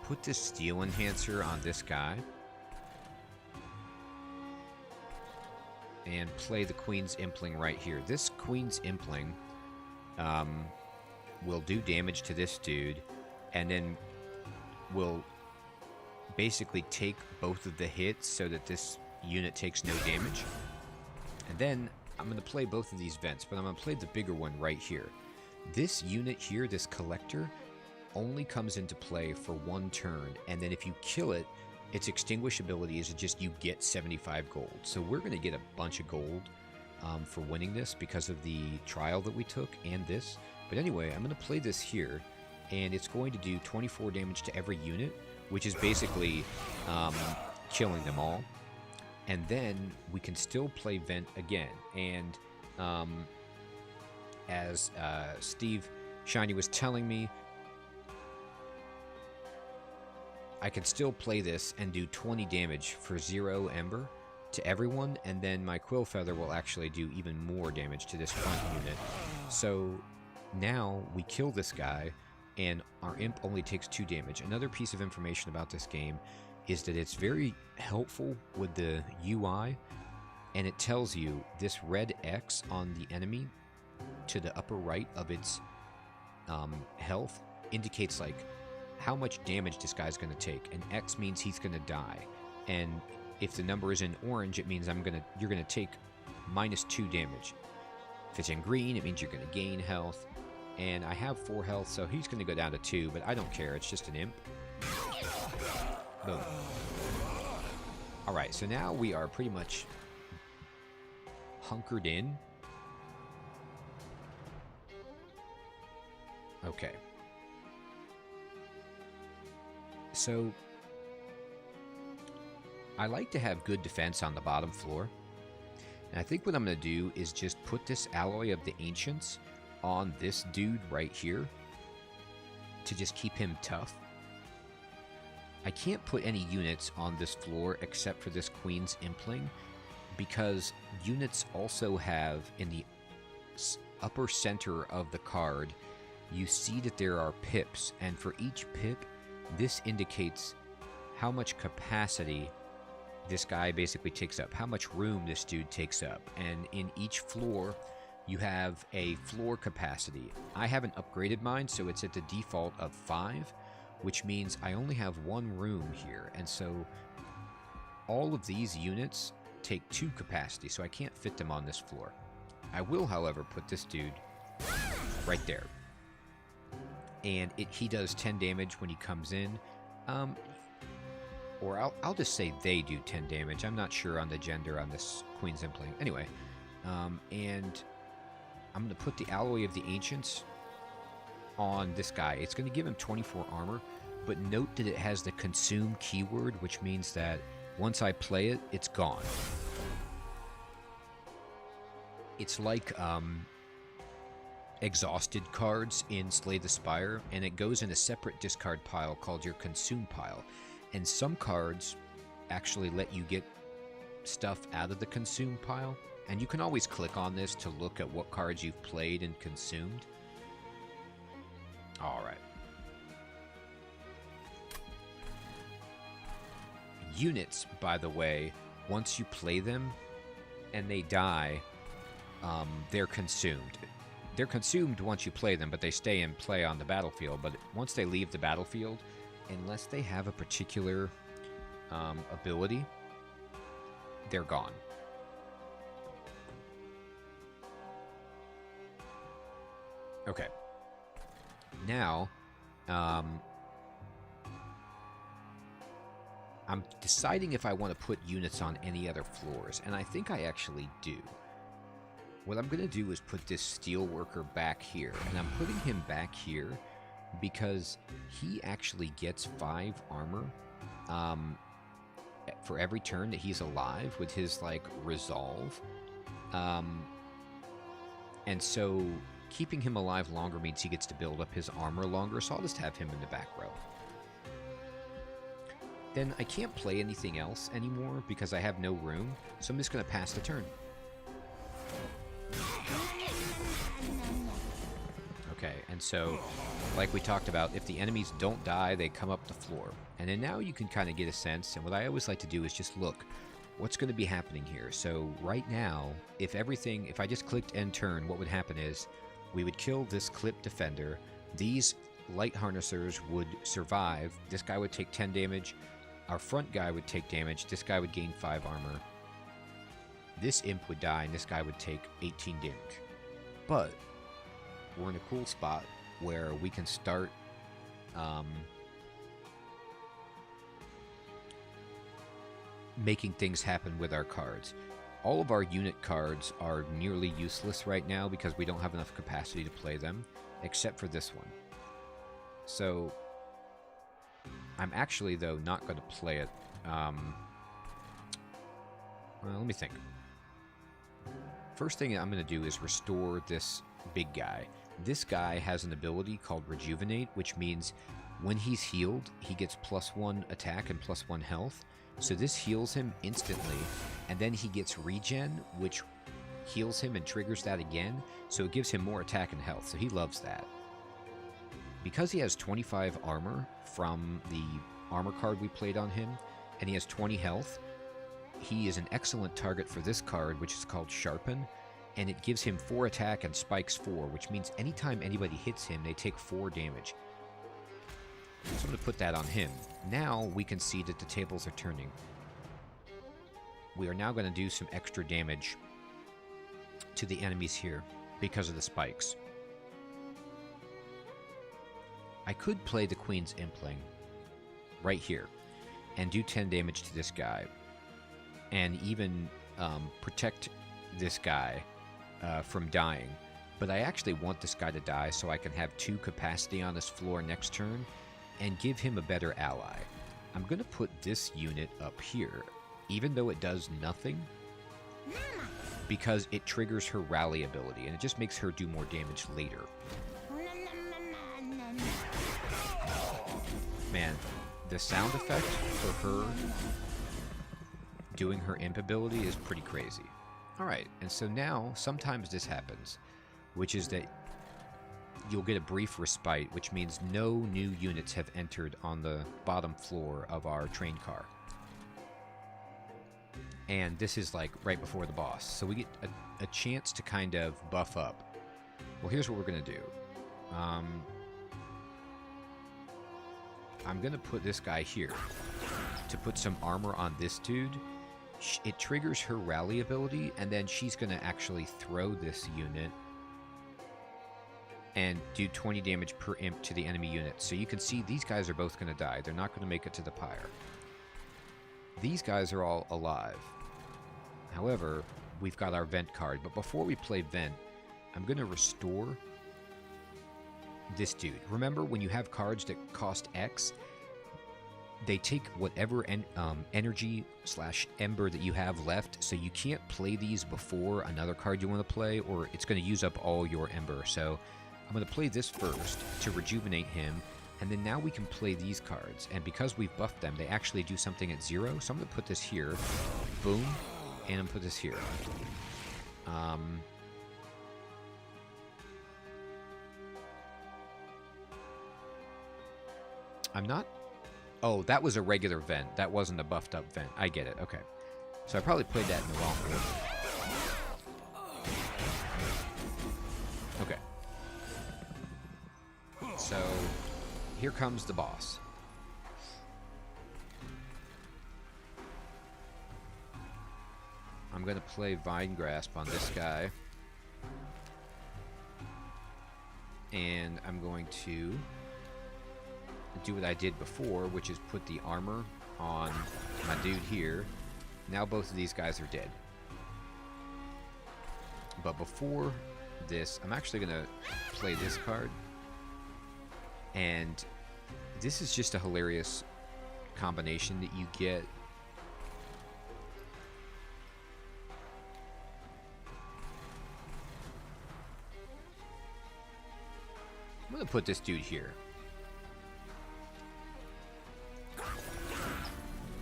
put this steel enhancer on this guy. And play the Queen's Impling right here. This Queen's Impling will do damage to this dude. And then will basically take both of the hits so that this unit takes no damage. And then I'm going to play both of these vents, but I'm going to play the bigger one right here. This unit here, this collector, only comes into play for one turn, and then if you kill it, its extinguish ability is just you get 75 gold. So we're going to get a bunch of gold for winning this because of the trial that we took and this. But anyway, I'm going to play this here, and it's going to do 24 damage to every unit, which is basically killing them all. And then we can still play Vent again. And as Steve Shiny was telling me, I can still play this and do 20 damage for 0 Ember to everyone, and then my Quill Feather will actually do even more damage to this front unit. So now we kill this guy, and our Imp only takes 2 damage. Another piece of information about this game is that it's very helpful with the UI, and it tells you this red X on the enemy to the upper right of its health indicates like how much damage this guy's going to take, and X means he's going to die. And if the number is in orange, it means you're going to take -2 damage. If it's in green, it means you're going to gain health. And I have 4 health, so he's going to go down to 2, but I don't care. It's just an imp. Boom. Alright, so now we are pretty much hunkered in. Okay. So, I like to have good defense on the bottom floor. And I think what I'm going to do is just put this Alloy of the Ancients on this dude right here to just keep him tough. I can't put any units on this floor except for this Queen's Impling, because units also have, in the upper center of the card, you see that there are pips, and for each pip, this indicates how much capacity this guy basically takes up, how much room this dude takes up. And in each floor, you have a floor capacity. I haven't upgraded mine, so it's at the default of 5, which means I only have 1 room here. And so all of these units take 2 capacity, so I can't fit them on this floor. I will, however, put this dude right there. And he does 10 damage when he comes in. Or I'll just say they do 10 damage. I'm not sure on the gender on this Queen's Impling. Anyway, and I'm going to put the Alloy of the Ancients on this guy. It's going to give him 24 armor, but note that it has the consume keyword, which means that once I play it, it's gone. It's like exhausted cards in Slay the Spire, and it goes in a separate discard pile called your consume pile. And some cards actually let you get stuff out of the consume pile, and you can always click on this to look at what cards you've played and consumed. Alright. Units, by the way, once you play them and they die, they're consumed. They're consumed once you play them, but they stay in play on the battlefield. But once they leave the battlefield, unless they have a particular ability, they're gone. Okay. Now, I'm deciding if I want to put units on any other floors, and I think I actually do. What I'm going to do is put this steel worker back here, and I'm putting him back here because he actually gets 5 armor for every turn that he's alive with his, like, resolve. And so keeping him alive longer means he gets to build up his armor longer, so I'll just have him in the back row. Then I can't play anything else anymore because I have no room, so I'm just going to pass the turn. Okay, and so, like we talked about, if the enemies don't die, they come up the floor. And then now you can kind of get a sense, and what I always like to do is just look, what's going to be happening here? So right now, if I just clicked end turn, what would happen is, we would kill this clip defender, these light harnessers would survive, this guy would take 10 damage, our front guy would take damage. This guy would gain 5 armor. This imp would die, and this guy would take 18 damage. But we're in a cool spot where we can start making things happen with our cards. All of our unit cards are nearly useless right now because we don't have enough capacity to play them, except for this one. So I'm actually, though, not going to play it. Well, let me think. First thing I'm going to do is restore this big guy. This guy has an ability called Rejuvenate, which means when he's healed, he gets +1 attack and +1 health. So this heals him instantly, and then he gets Regen, which heals him and triggers that again, so it gives him more attack and health, so he loves that. Because he has 25 armor from the armor card we played on him, and he has 20 health, he is an excellent target for this card, which is called Sharpen, and it gives him 4 attack and spikes 4, which means anytime anybody hits him, they take 4 damage. So I'm going to put that on him. Now we can see that the tables are turning. We are now going to do some extra damage to the enemies here because of the spikes. I could play the Queen's Impling right here and do 10 damage to this guy and even protect this guy from dying. But I actually want this guy to die so I can have 2 capacity on this floor next turn and give him a better ally. I'm going to put this unit up here, even though it does nothing, because it triggers her rally ability, and it just makes her do more damage later. Man, the sound effect for her doing her imp ability is pretty crazy. Alright, and so now, sometimes this happens, which is that you'll get a brief respite, which means no new units have entered on the bottom floor of our train car. And this is like right before the boss, so we get a chance to kind of buff up. Well, here's what we're going to do. I'm going to put this guy here to put some armor on this dude. It triggers her rally ability, and then she's going to actually throw this unit and do 20 damage per imp to the enemy unit. So you can see these guys are both going to die. They're not going to make it to the pyre. These guys are all alive. However, we've got our vent card. But before we play vent, I'm going to restore this dude. Remember, when you have cards that cost X, they take whatever energy / ember that you have left, so you can't play these before another card you want to play, or it's going to use up all your ember. So I'm going to play this first to rejuvenate him, and then now we can play these cards. And because we've buffed them, they actually do something at 0. So I'm going to put this here, boom, and I'm going to put this here. I'm not... Oh, that was a regular vent. That wasn't a buffed up vent. I get it. Okay. So I probably played that in the wrong order. Okay. So, here comes the boss. I'm going to play Vine Grasp on this guy. And I'm going to do what I did before, which is put the armor on my dude here. Now both of these guys are dead. But before this, I'm actually going to play this card. And this is just a hilarious combination that you get. I'm going to put this dude here.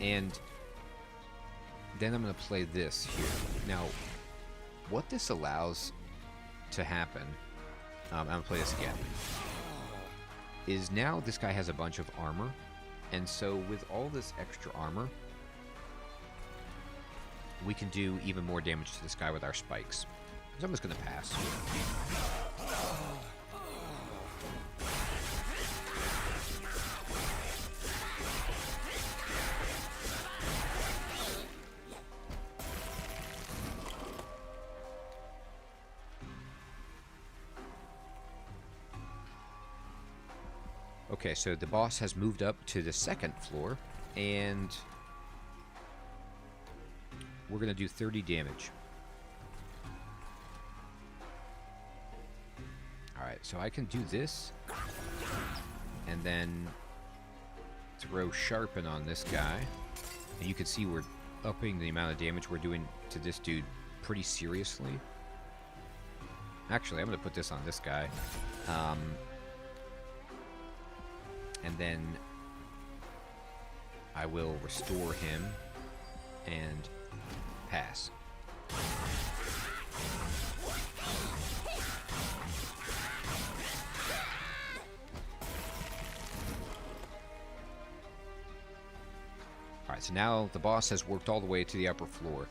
And then I'm going to play this here. Now, what this allows to happen, I'm going to play this again, is now this guy has a bunch of armor. And so with all this extra armor, we can do even more damage to this guy with our spikes. So I'm just going to pass. Okay, so the boss has moved up to the second floor, and we're going to do 30 damage. Alright, so I can do this, and then throw Sharpen on this guy. And you can see we're upping the amount of damage we're doing to this dude pretty seriously. Actually, I'm going to put this on this guy. And then I will restore him and pass. Alright, so now the boss has worked all the way to the upper floor,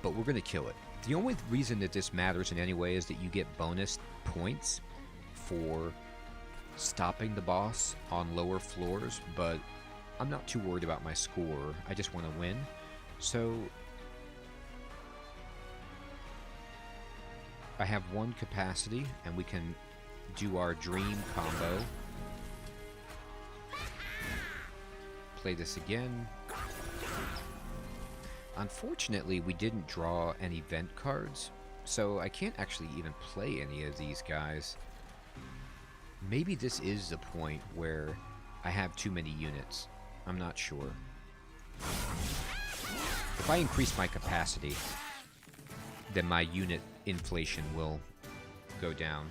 but we're going to kill it. The only reason that this matters in any way is that you get bonus points for stopping the boss on lower floors, but I'm not too worried about my score. I just want to win. So I have one capacity, and we can do our dream combo. Play this again. Unfortunately, we didn't draw any event cards, so I can't actually even play any of these guys. Maybe this is the point where I have too many units. I'm not sure. If I increase my capacity, then my unit inflation will go down.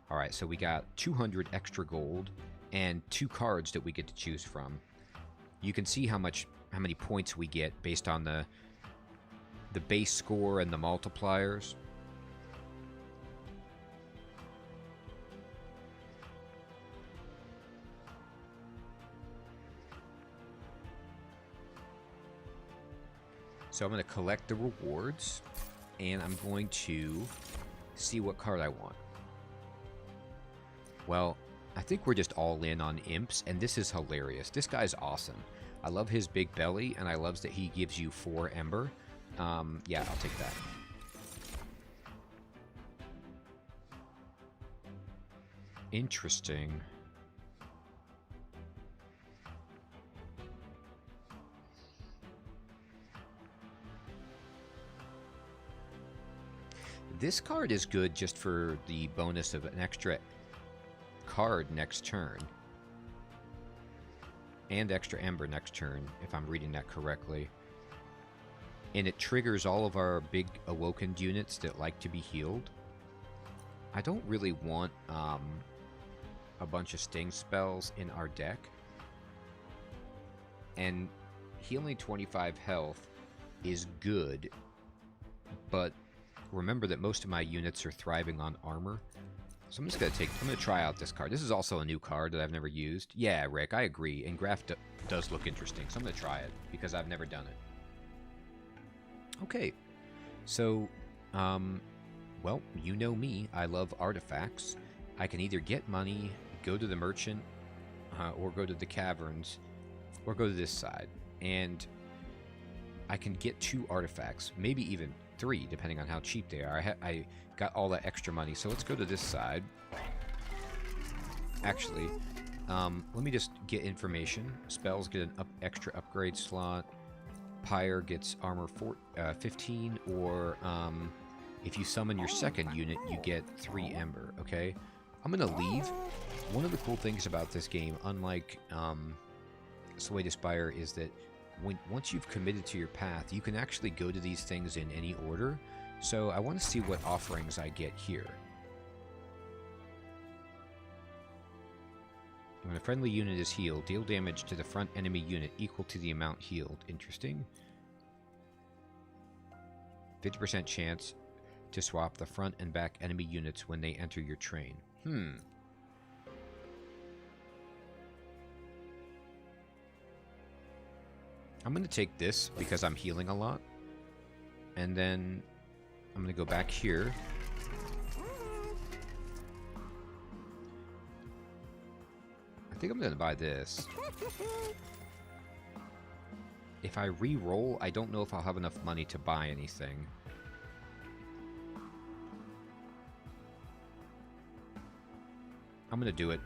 Alright, so we got 200 extra gold and 2 cards that we get to choose from. You can see how many points we get based on the base score and the multipliers. So I'm going to collect the rewards, and I'm going to see what card I want. Well, I think we're just all in on imps, and this is hilarious. This guy's awesome. I love his big belly, and I love that he gives you 4 ember. Yeah, I'll take that. Interesting. This card is good just for the bonus of an extra card next turn. And extra ember next turn, if I'm reading that correctly. And it triggers all of our big awoken units that like to be healed. I don't really want a bunch of sting spells in our deck. And healing 25 health is good, but remember that most of my units are thriving on armor. So I'm gonna try out this card. This is also a new card that I've never used. Yeah, Rick, I agree. And Graph does look interesting, so I'm gonna try it because I've never done it. Okay, so, well, you know me. I love artifacts. I can either get money, go to the merchant, or go to the caverns, or go to this side. And I can get 2 artifacts, maybe even 3, depending on how cheap they are. I got all that extra money, so let's go to this side. Actually, let me just get information. Spells get an extra upgrade slot. Pyre gets armor 15, or if you summon your second unit, you get 3 ember, okay? I'm going to leave. One of the cool things about this game, unlike Sway to Spire, is that once you've committed to your path, you can actually go to these things in any order. So I want to see what offerings I get here. When a friendly unit is healed, deal damage to the front enemy unit equal to the amount healed. Interesting. 50% chance to swap the front and back enemy units when they enter your train. I'm going to take this because I'm healing a lot. And then I'm going to go back here. I think I'm going to buy this. If I re-roll, I don't know if I'll have enough money to buy anything. I'm gonna do it.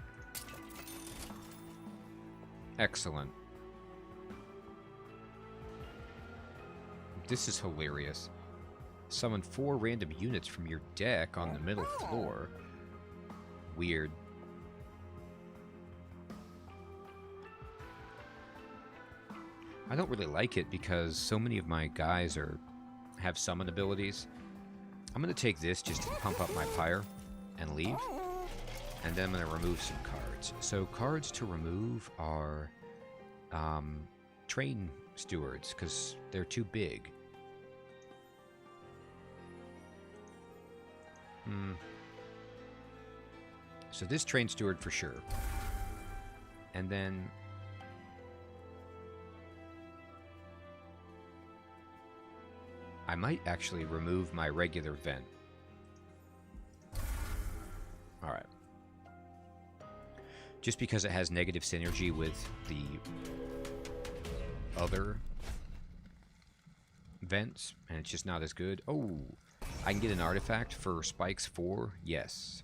Excellent. This is hilarious. Summon 4 random units from your deck on the middle floor. Weird. I don't really like it because so many of my guys have summon abilities. I'm going to take this just to pump up my pyre and leave. And then I'm going to remove some cards. So cards to remove are train stewards because they're too big. So this train steward for sure. And then I might actually remove my regular vent. Alright. Just because it has negative synergy with the other vents, and it's just not as good. Oh, I can get an artifact for Spikes 4? Yes.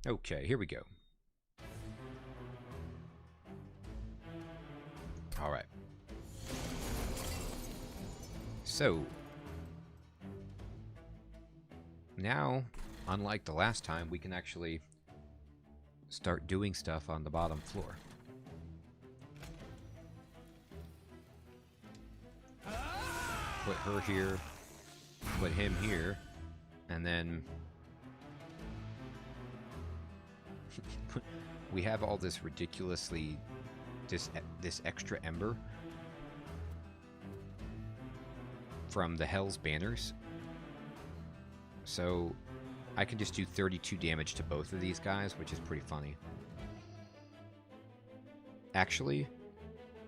Okay, here we go. Alright. So, now, unlike the last time, we can actually start doing stuff on the bottom floor. Put her here, put him here, and then we have all this ridiculously this extra ember from the Hell's Banners. So I can just do 32 damage to both of these guys, which is pretty funny. Actually,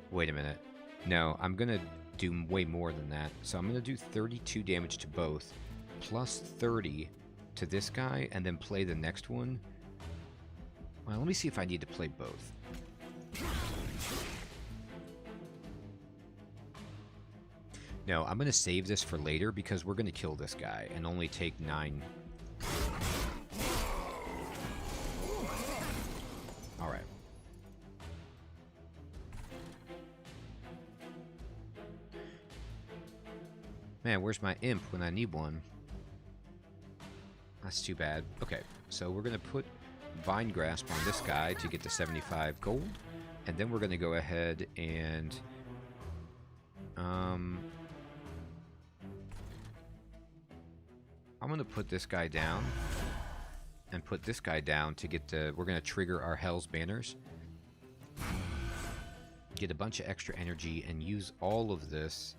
wait a minute. No, I'm gonna do way more than that. So I'm gonna do 32 damage to both, plus 30 to this guy, and then play the next one. Well, let me see if I need to play both. No, I'm going to save this for later because we're going to kill this guy and only take 9. Alright. Man, where's my imp when I need one? That's too bad. Okay, so we're going to put Vine Grasp on this guy to get to 75 gold. And then we're going to go ahead and... I'm going to put this guy down and put this guy down to get the... We're going to trigger our Hell's Banners. Get a bunch of extra energy and use all of this.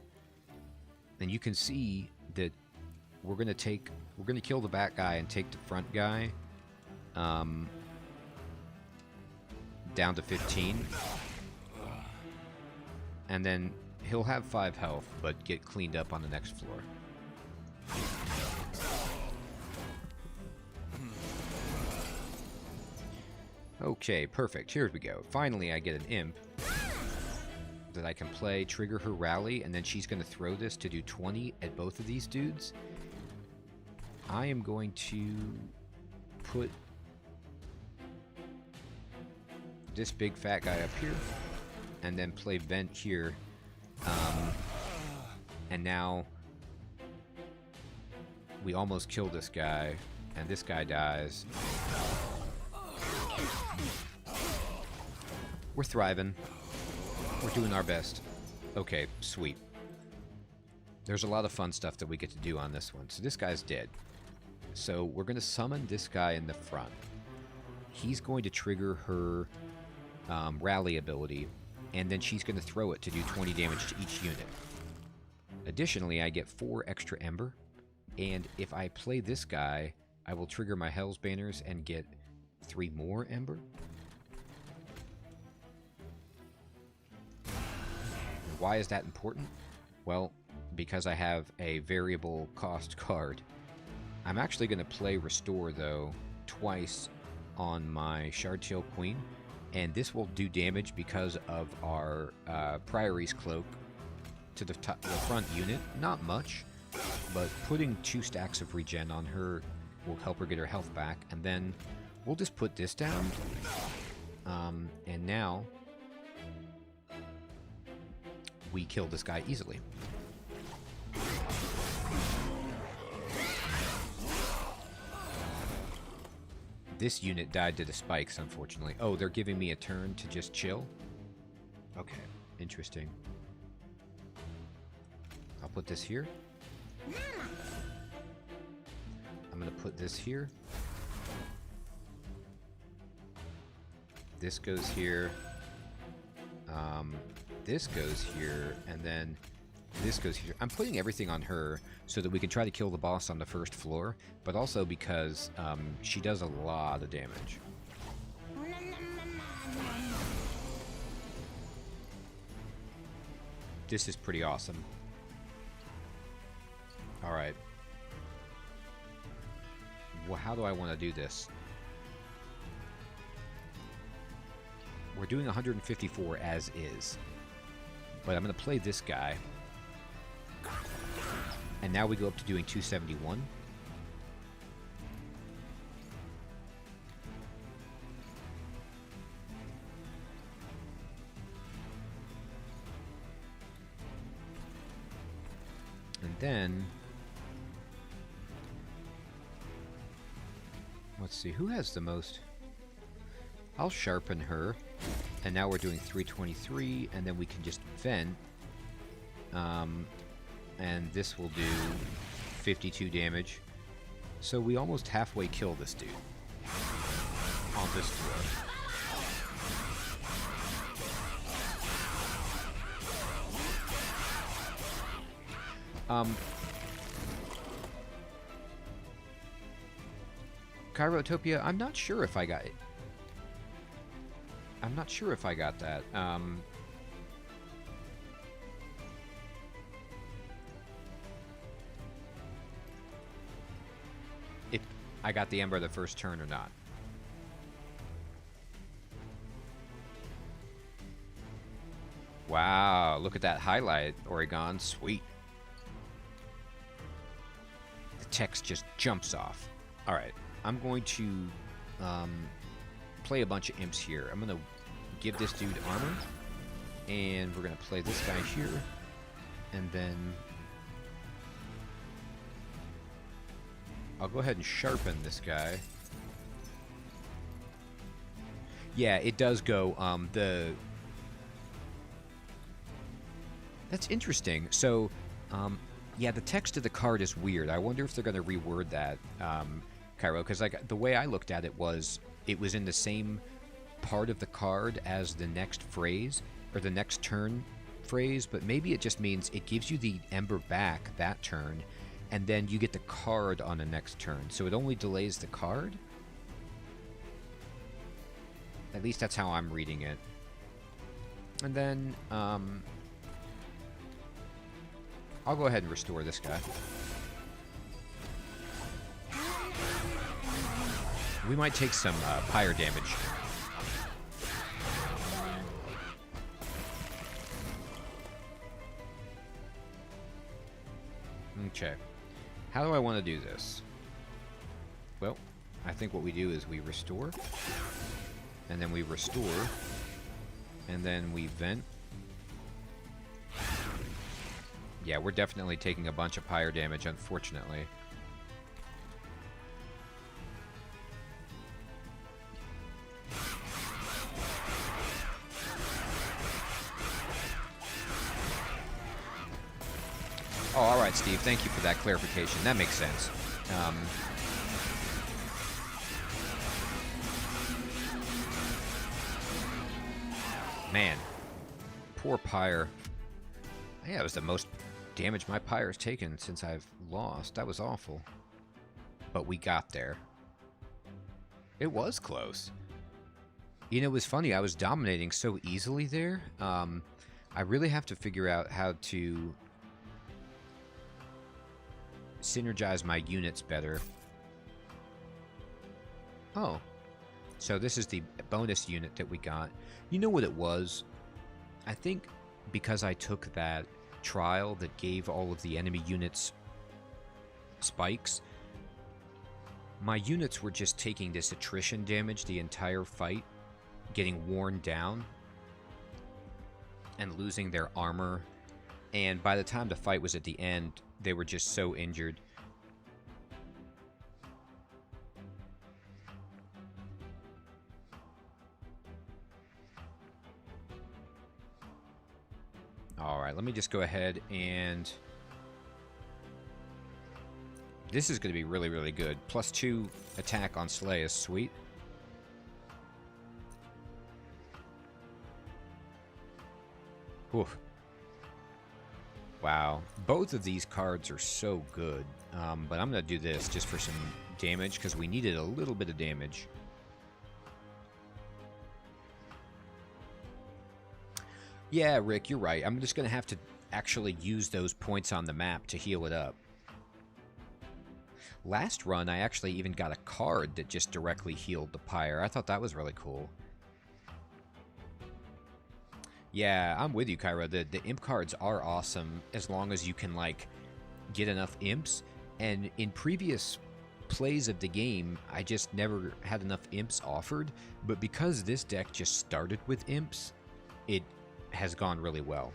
And you can see that we're going to kill the back guy and take the front guy down to 15. And then he'll have 5 health, but get cleaned up on the next floor. Okay, perfect. Here we go. Finally, I get an imp that I can play, trigger her rally, and then she's going to throw this to do 20 at both of these dudes. I am going to put this big fat guy up here, and then play Vent here. And now we almost kill this guy, and this guy dies. We're thriving. We're doing our best. Okay, sweet. There's a lot of fun stuff that we get to do on this one. So this guy's dead. So we're going to summon this guy in the front. He's going to trigger her rally ability, and then she's going to throw it to do 20 damage to each unit. Additionally, I get 4 extra Ember, and if I play this guy, I will trigger my Hell's Banners and get 3 more Ember. Why is that important? Well, because I have a variable cost card. I'm actually going to play Restore, though, twice on my Shardtail Queen, and this will do damage because of our Priory's Cloak to the front unit. Not much, but putting 2 stacks of regen on her We'll help her get her health back, and then we'll just put this down. And now we kill this guy easily. This unit died to the spikes, unfortunately. Oh, they're giving me a turn to just chill? Okay, interesting. I'll put this here. I'm going to put this here. This goes here. This goes here, and then this goes here. I'm putting everything on her so that we can try to kill the boss on the first floor, but also because she does a lot of damage. This is pretty awesome. Alright. Well, how do I want to do this? We're doing 154 as is. But I'm going to play this guy. And now we go up to doing 271. And then... let's see, who has the most? I'll sharpen her. And now we're doing 323, and then we can just vent. And this will do 52 damage. So we almost halfway kill this dude on this floor. Chirotopia, I'm not sure if I got it. I'm not sure if I got that. If I got the Ember the first turn or not. Wow, look at that highlight, Oregon. Sweet. The text just jumps off. Alright, I'm going to play a bunch of imps here. I'm going to give this dude armor, and we're going to play this guy here, and then I'll go ahead and sharpen this guy. Yeah, it does go, that's interesting. So, yeah, the text of the card is weird. I wonder if they're going to reword that, Cairo, because like the way I looked at it was in the same part of the card as the next phrase, or the next turn phrase, but maybe it just means it gives you the Ember back that turn, and then you get the card on the next turn. So it only delays the card? At least that's how I'm reading it. And then, I'll go ahead and restore this guy. We might take some pyre damage. Okay. How do I want to do this? Well, I think what we do is we restore, and then we restore, and then we vent. Yeah, we're definitely taking a bunch of pyre damage, unfortunately. Oh, alright, Steve. Thank you for that clarification. That makes sense. Man. Poor pyre. Yeah, it was the most damage my pyre's taken since I've lost. That was awful. But we got there. It was close. You know, it was funny. I was dominating so easily there. I really have to figure out how to synergize my units better. Oh. So this is the bonus unit that we got. You know what it was? I think because I took that trial that gave all of the enemy units spikes, My units were just taking this attrition damage the entire fight, getting worn down, and losing their armor. And by the time the fight was at the end, they were just so injured. Alright, let me just go ahead and... This is going to be really, really good. +2 attack on Slay is sweet. Whew. Wow. Both of these cards are so good. But I'm going to do this just for some damage, because we needed a little bit of damage. Yeah, Rick, you're right. I'm just going to have to actually use those points on the map to heal it up. Last run, I actually even got a card that just directly healed the pyre. I thought that was really cool. Yeah, I'm with you, Kyra. The imp cards are awesome as long as you can, like, get enough imps. And in previous plays of the game, I just never had enough imps offered. But because this deck just started with imps, it has gone really well.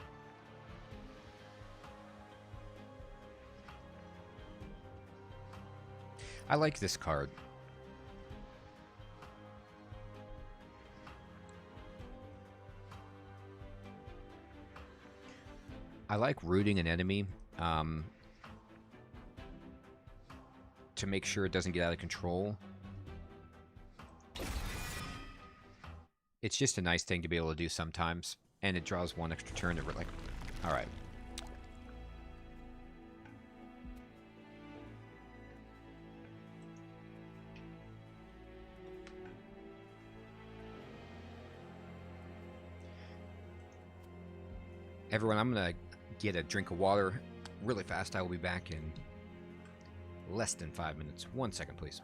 I like this card. I like rooting an enemy to make sure it doesn't get out of control. It's just a nice thing to be able to do sometimes, and it draws one extra turn. Like, all right. Everyone, I'm gonna get a drink of water really fast. I will be back in less than 5 minutes. 1 second, please.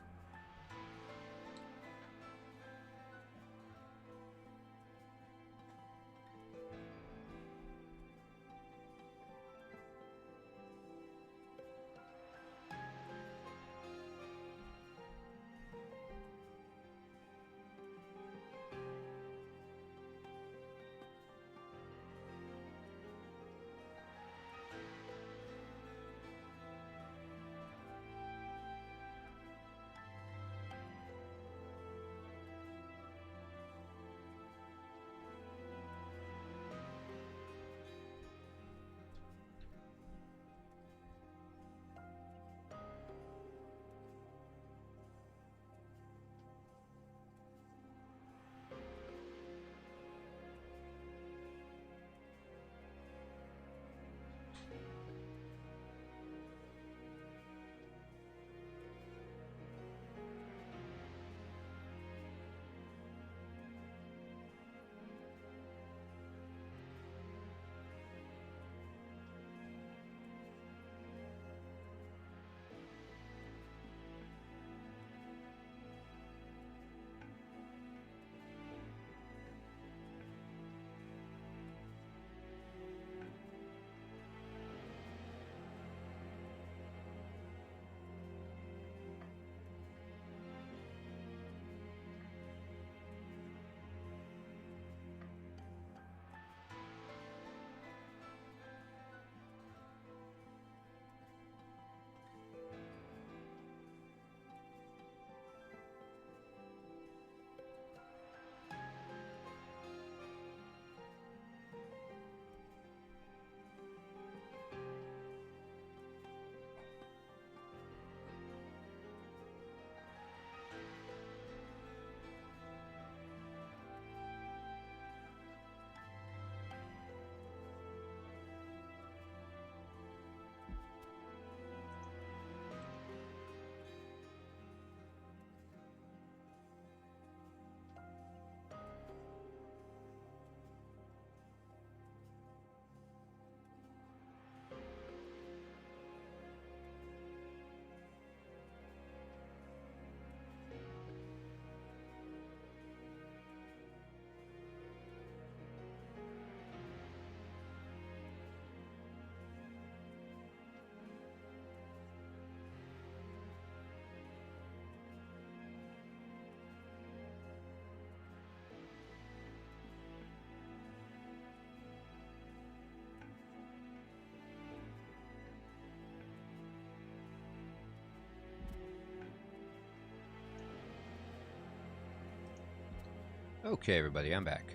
Okay, everybody, I'm back.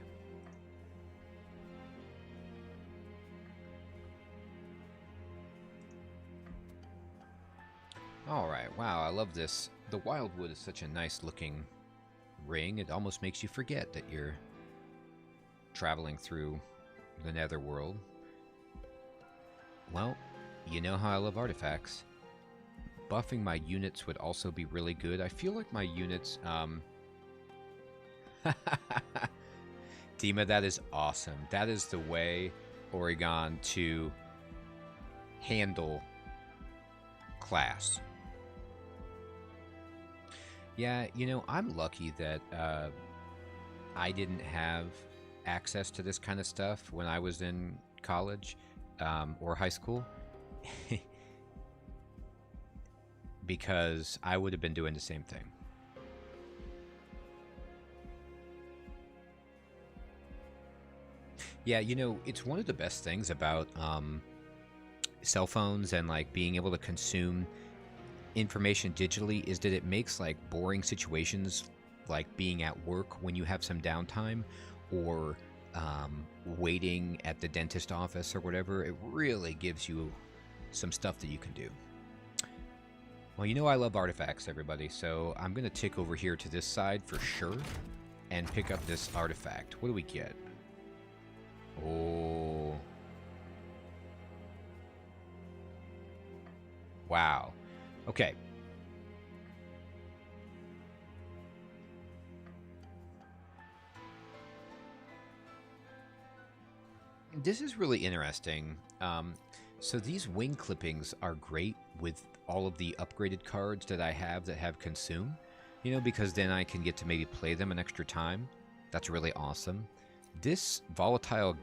Alright, wow, I love this. The Wildwood is such a nice looking ring, it almost makes you forget that you're traveling through the Netherworld. Well, you know how I love artifacts. Buffing my units would also be really good. I feel like my units, Dima, that is awesome. That is the way, Oregon, to handle class. Yeah, you know, I'm lucky that I didn't have access to this kind of stuff when I was in college or high school. Because I would have been doing the same thing. Yeah, you know, it's one of the best things about cell phones and like being able to consume information digitally is that it makes like boring situations like being at work when you have some downtime or waiting at the dentist office or whatever. It really gives you some stuff that you can do. Well, you know I love artifacts, everybody, so I'm going to tick over here to this side for sure and pick up this artifact. What do we get? Oh. Wow. Okay. This is really interesting. So these wing clippings are great with all of the upgraded cards that I have that have consume, you know, because then I can get to maybe play them an extra time. That's really awesome. This volatile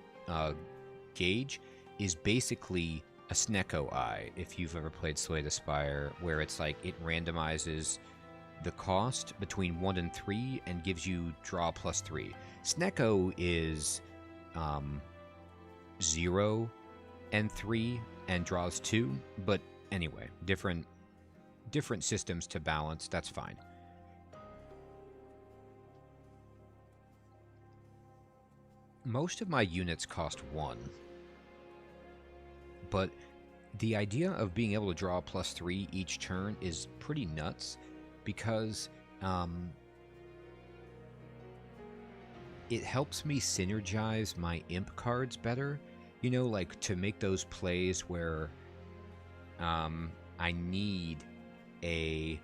gauge is basically a Snecko Eye, if you've ever played Slay the Spire, where it's like it randomizes the cost between 1 and 3 and gives you draw +3. Snecko is 0 and 3 and draws 2, but anyway, different systems to balance, that's fine. Most of my units cost 1, but the idea of being able to draw +3 each turn is pretty nuts because it helps me synergize my imp cards better, you know, like to make those plays where I need a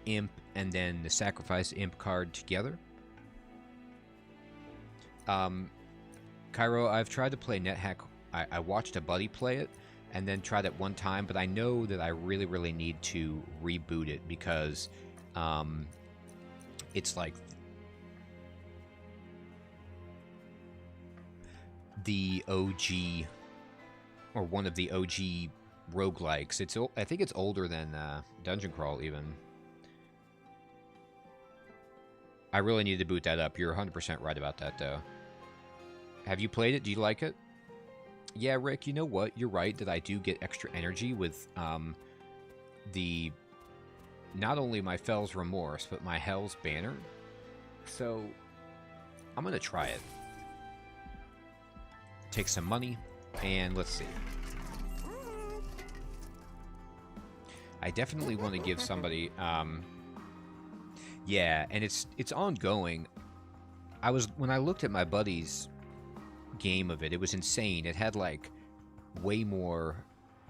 imp and then the sacrifice imp card together. Cairo, I've tried to play NetHack. I watched a buddy play it and then tried it one time, but I know that I really, really need to reboot it because it's like the OG or one of the OG roguelikes. I think it's older than Dungeon Crawl even. I really need to boot that up. You're 100% right about that, though. Have you played it? Do you like it? Yeah, Rick, you know what? You're right that I do get extra energy with the... not only my Fell's Remorse, but my Hell's Banner. So, I'm going to try it. Take some money, and let's see. I definitely want to give somebody... yeah, and it's ongoing. When I looked at my buddy's game of it, it was insane. It had like way more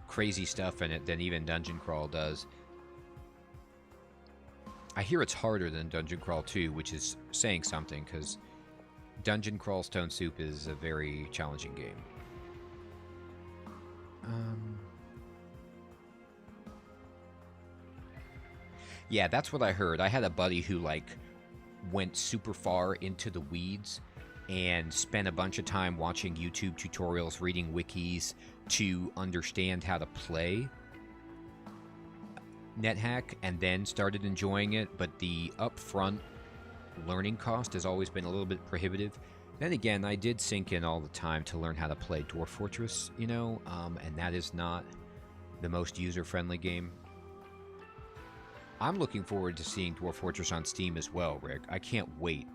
crazy stuff in it than even Dungeon Crawl does. I hear it's harder than Dungeon Crawl 2, which is saying something, because Dungeon Crawl Stone Soup is a very challenging game. Yeah, that's what I heard. I had a buddy who like went super far into the weeds and spent a bunch of time watching YouTube tutorials, reading wikis to understand how to play NetHack, and then started enjoying it, but the upfront learning cost has always been a little bit prohibitive. Then again, I did sink in all the time to learn how to play Dwarf Fortress, you know, and that is not the most user-friendly game. I'm looking forward to seeing Dwarf Fortress on Steam as well, Rick. I can't wait.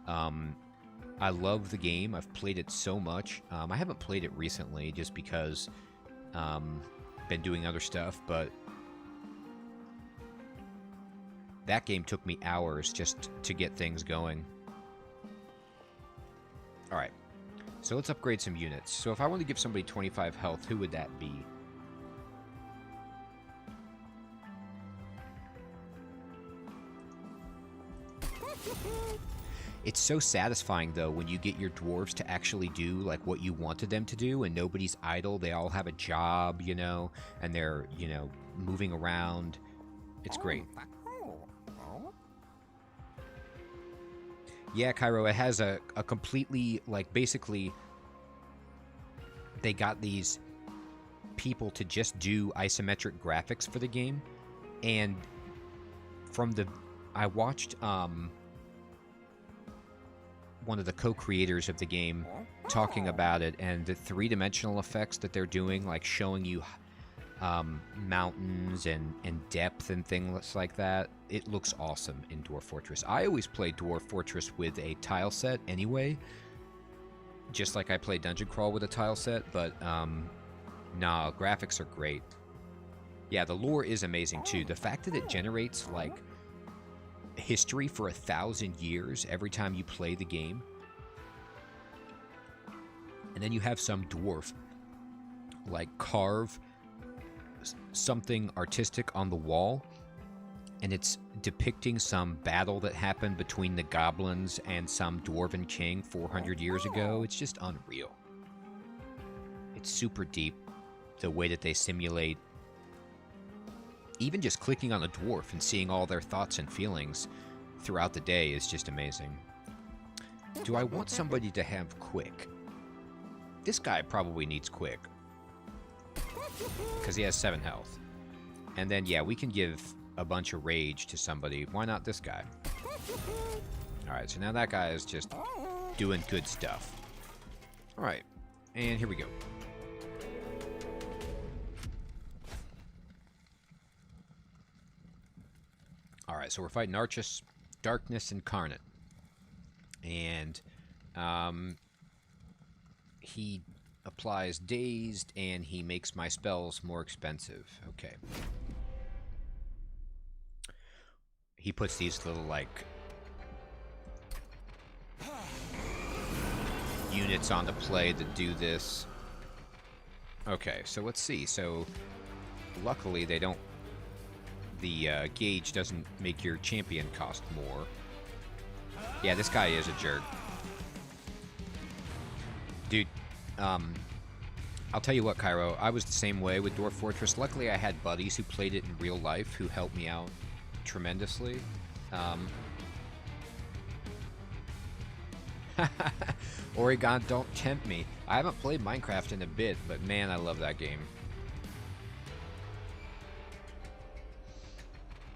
I love the game. I've played it so much. I haven't played it recently just because been doing other stuff, but that game took me hours just to get things going. Alright, so let's upgrade some units. So if I want to give somebody 25 health, who would that be? It's so satisfying, though, when you get your dwarves to actually do, like, what you wanted them to do, and nobody's idle. They all have a job, you know, and they're, you know, moving around. It's great. Yeah, Cairo, it has a completely, like, basically, they got these people to just do isometric graphics for the game, and from the... I watched, one of the co-creators of the game talking about it, and the three-dimensional effects that they're doing, like showing you mountains and depth and things like that. It looks awesome in Dwarf Fortress. I always play Dwarf Fortress with a tile set anyway, just like I play Dungeon Crawl with a tile set, but nah, graphics are great. Yeah, the lore is amazing too. The fact that it generates like history for 1,000 years every time you play the game, and then you have some dwarf like carve something artistic on the wall, and it's depicting some battle that happened between the goblins and some dwarven king 400 years ago. It's just unreal. It's super deep, the way that they simulate even just clicking on a dwarf and seeing all their thoughts and feelings throughout the day is just amazing. Do I want somebody to have quick? This guy probably needs quick, because he has 7 health. And then, yeah, we can give a bunch of rage to somebody. Why not this guy? Alright, so now that guy is just doing good stuff. Alright, and here we go. Alright, so we're fighting Archus, Darkness Incarnate. And he applies Dazed, and he makes my spells more expensive. Okay. He puts these little, like, units onto play that do this. Okay, so let's see. So, luckily they don't... The gauge doesn't make your champion cost more. Yeah, this guy is a jerk. Dude, I'll tell you what, Cairo, I was the same way with Dwarf Fortress. Luckily, I had buddies who played it in real life who helped me out tremendously. Oregon, don't tempt me. I haven't played Minecraft in a bit, but man, I love that game.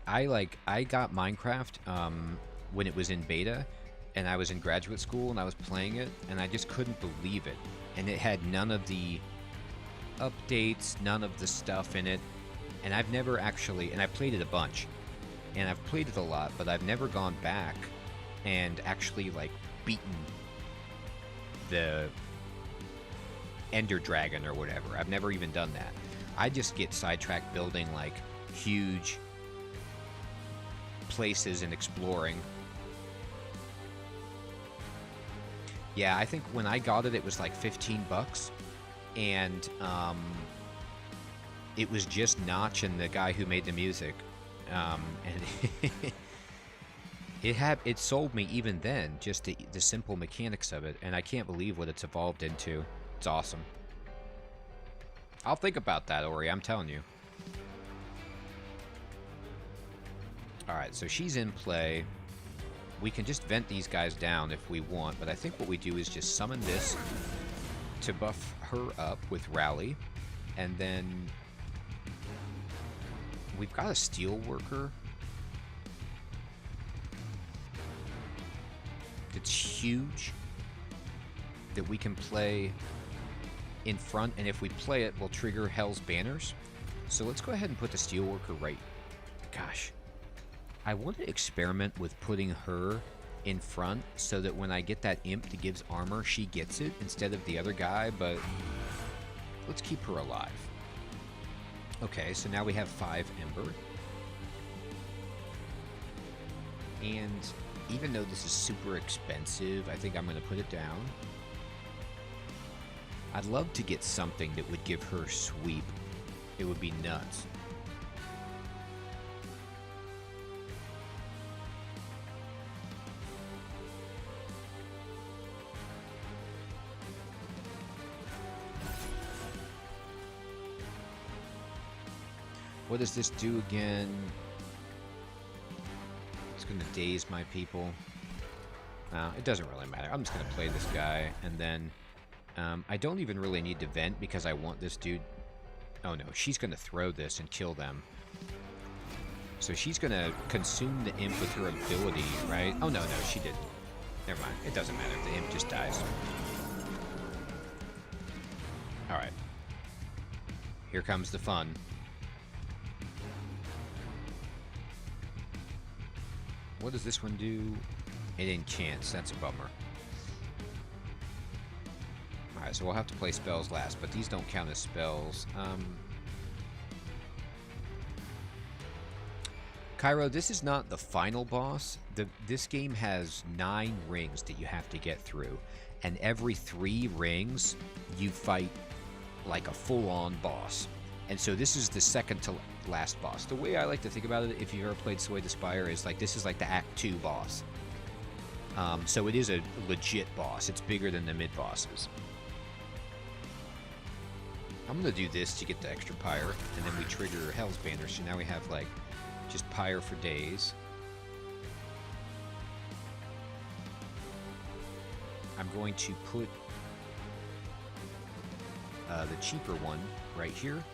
I got Minecraft when it was in beta, and I was in graduate school and I was playing it, and I just couldn't believe it. And it had none of the updates, none of the stuff in it. And I've never actually, and I played it a bunch, and I've played it a lot, but I've never gone back and actually, like, beaten the Ender Dragon or whatever. I've never even done that. I just get sidetracked building, like, huge places and exploring. Yeah, I think when I got it, it was like 15 bucks, and it was just Notch and the guy who made the music, and it sold me even then, just the simple mechanics of it, and I can't believe what it's evolved into. It's awesome. I'll think about that, Ori, I'm telling you. Alright, so she's in play. We can just vent these guys down if we want, but I think what we do is just summon this to buff her up with Rally, and then we've got a Steel Worker that's huge that we can play in front, and if we play it, we'll trigger Hell's Banners. So let's go ahead and put the Steel Worker right... Gosh. I want to experiment with putting her in front so that when I get that imp that gives armor, she gets it instead of the other guy, but let's keep her alive. Okay, so now we have 5 Ember. And even though this is super expensive, I think I'm going to put it down. I'd love to get something that would give her sweep. It would be nuts. What does this do again? It's going to daze my people. No, it doesn't really matter. I'm just going to play this guy, and then I don't even really need to vent because I want this dude. Oh no, she's going to throw this and kill them. So she's going to consume the imp with her ability, right? Oh no, she didn't. Never mind. It doesn't matter. The imp just dies. Alright. Here comes the fun. What does this one do? It enchants. That's a bummer. Alright, so we'll have to play spells last, but these don't count as spells. Cairo, this is not the final boss. This game has 9 rings that you have to get through. And every 3 rings, you fight like a full-on boss. And so this is the second to last boss. The way I like to think about it, if you've ever played Sway the Spire, is like this is like the Act 2 boss. So it is a legit boss. It's bigger than the mid-bosses. I'm going to do this to get the extra pyre, and then we trigger Hell's Banner, so now we have like just pyre for days. I'm going to put the cheaper one right here.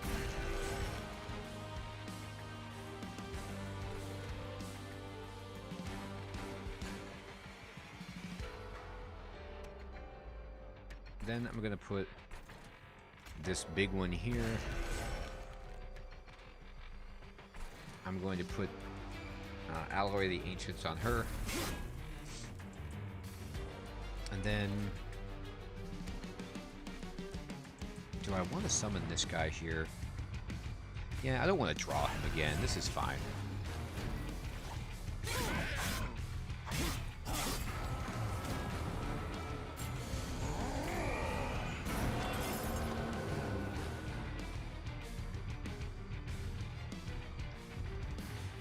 Then I'm going to put this big one here. I'm going to put Alloy the Ancients on her. And then... do I want to summon this guy here? Yeah, I don't want to draw him again. This is fine.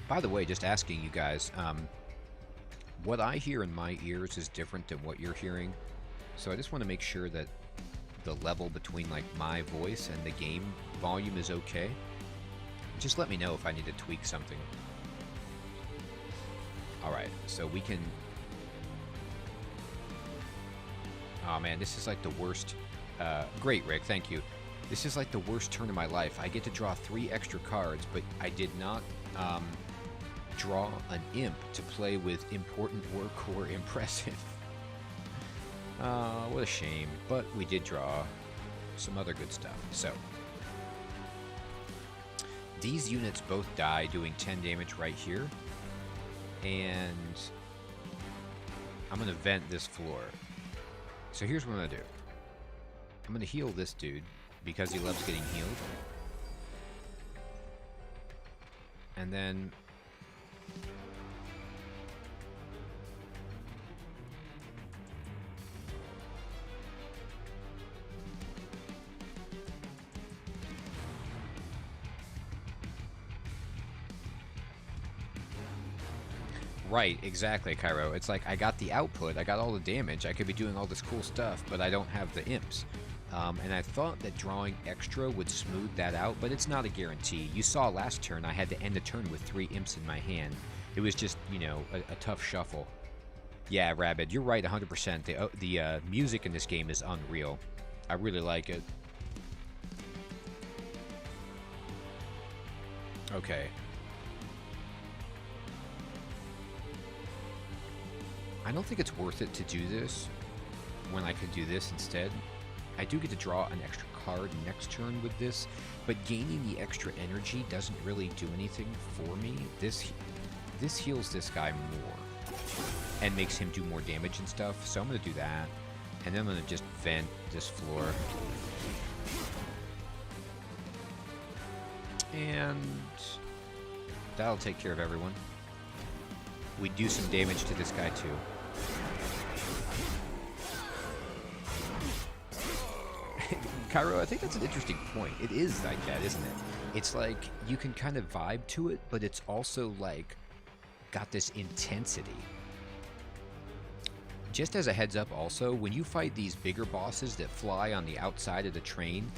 By the way, just asking you guys, what I hear in my ears is different than what you're hearing. So I just want to make sure that the level between like my voice and the game volume is okay. Just let me know if I need to tweak something. Alright, so we can... oh man, this is like the worst... great, Rick, thank you. This is like the worst turn of my life. I get to draw 3 extra cards, but I did not draw an imp to play with important work or impressive. What a shame. But we did draw some other good stuff. So, these units both die doing 10 damage right here. And I'm going to vent this floor. So here's what I'm going to do. I'm going to heal this dude because he loves getting healed. And then... right, exactly, Cairo. It's like I got the output, I got all the damage, I could be doing all this cool stuff, but I don't have the imps. And I thought that drawing extra would smooth that out, but it's not a guarantee. You saw last turn I had to end the turn with 3 imps in my hand. It was just, you know, a tough shuffle. Yeah, Rabid, you're right 100%. The music in this game is unreal. I really like it. Okay. I don't think it's worth it to do this when I could do this instead. I do get to draw an extra card next turn with this, but gaining the extra energy doesn't really do anything for me. This this heals this guy more and makes him do more damage and stuff. So I'm going to do that. And then I'm going to just vent this floor. And that'll take care of everyone. We do some damage to this guy too. Cairo, I think that's an interesting point. It is like that, isn't it? It's like you can kind of vibe to it, but it's also like got this intensity. Just as a heads up also, when you fight these bigger bosses that fly on the outside of the train,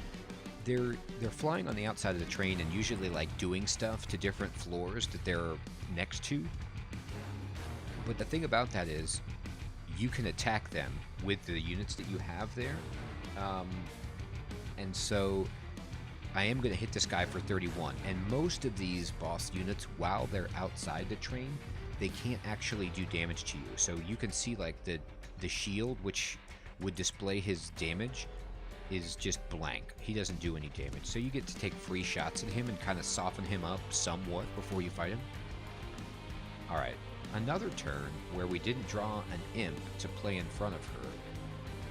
they're flying on the outside of the train and usually like doing stuff to different floors that they're next to. But the thing about that is you can attack them with the units that you have there. And so I am going to hit this guy for 31. And most of these boss units, while they're outside the train, they can't actually do damage to you. So you can see like the shield, which would display his damage, is just blank. He doesn't do any damage. So you get to take free shots at him and kind of soften him up somewhat before you fight him. Alright, another turn where we didn't draw an imp to play in front of her.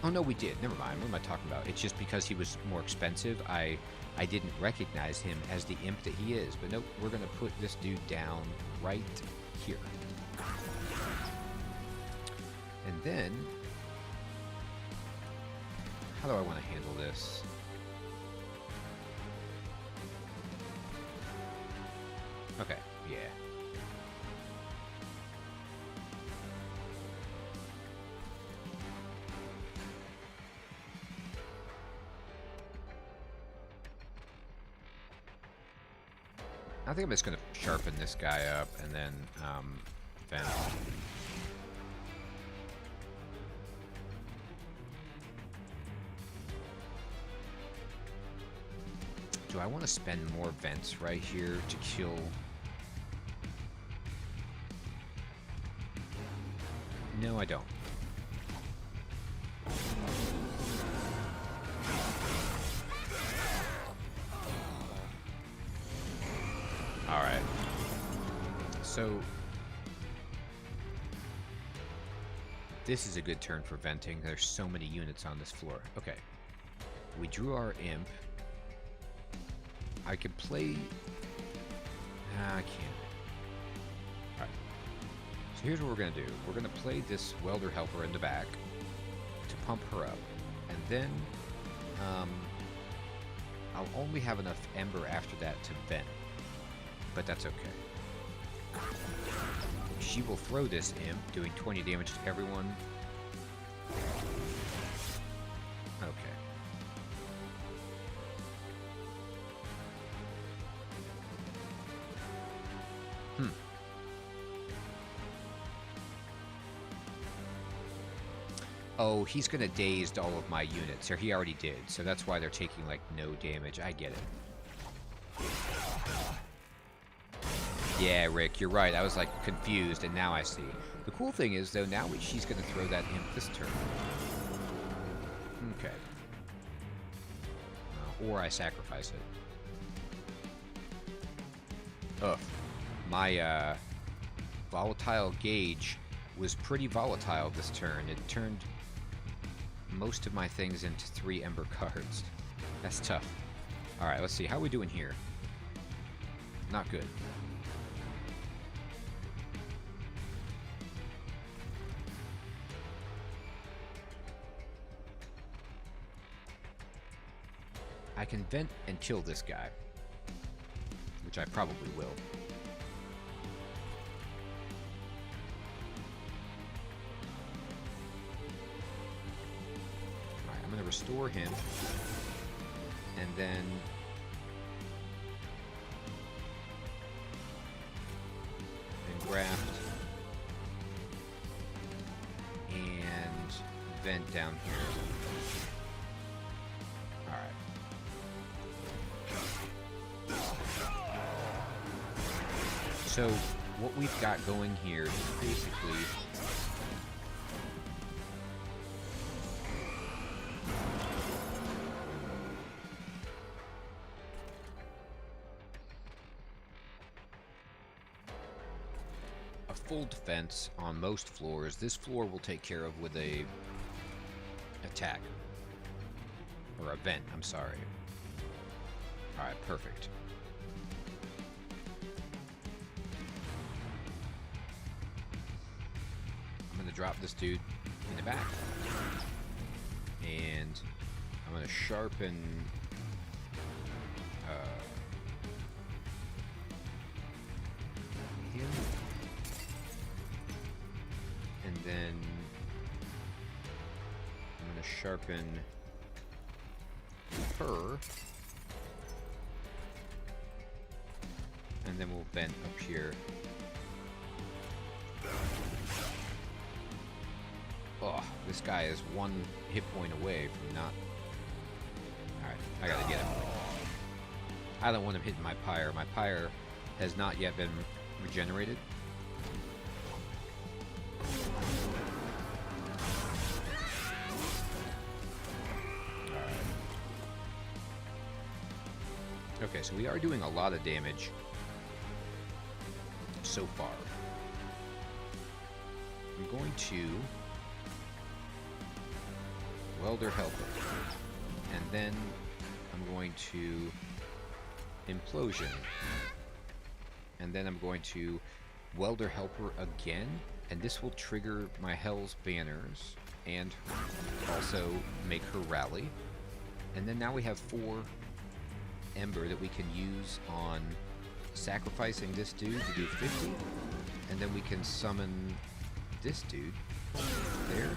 Oh no, we did. Never mind. What am I talking about? It's just because he was more expensive, I didn't recognize him as the imp that he is. But nope, we're going to put this dude down right here. And then, how do I want to handle this? Okay, yeah. I think I'm just going to sharpen this guy up and then vent. Do I want to spend more vents right here to kill? No, I don't. Alright. So this is a good turn for venting. There's so many units on this floor. Okay. We drew our imp. I could play... I can't. Alright. So here's what we're going to do. We're going to play this welder helper in the back to pump her up. And then I'll only have enough ember after that to vent. But that's okay. She will throw this imp, doing 20 damage to everyone. Okay. Oh, he's gonna daze all of my units, or he already did, so that's why they're taking, like, no damage. I get it. Yeah, Rick, you're right. I was, like, confused, and now I see. The cool thing is, though, now she's gonna throw that imp this turn. Okay. Or I sacrifice it. Ugh. My, volatile gauge was pretty volatile this turn. It turned most of my things into 3 ember cards. That's tough. Alright, let's see. How are we doing here? Not good. I can vent and kill this guy, which I probably will. Alright, I'm going to restore him, and then graft, and vent down here. So what we've got going here is basically full defense on most floors. This floor will take care of with a attack. Or a vent, I'm sorry. Alright, perfect. I'm going to drop this dude in the back. And I'm going to sharpen him. And then I'm going to sharpen her. And then we'll vent up here. Oh, this guy is one hit point away from not... Alright, I gotta get him. I don't want him hitting my pyre. My pyre has not yet been regenerated. Alright. Okay, so we are doing a lot of damage so far. I'm going to Welder Helper, and then I'm going to Implosion, and then I'm going to Welder Helper again, and this will trigger my Hell's Banners and also make her rally. And then now we have 4 Ember that we can use on sacrificing this dude to do 50, and then we can summon this dude there.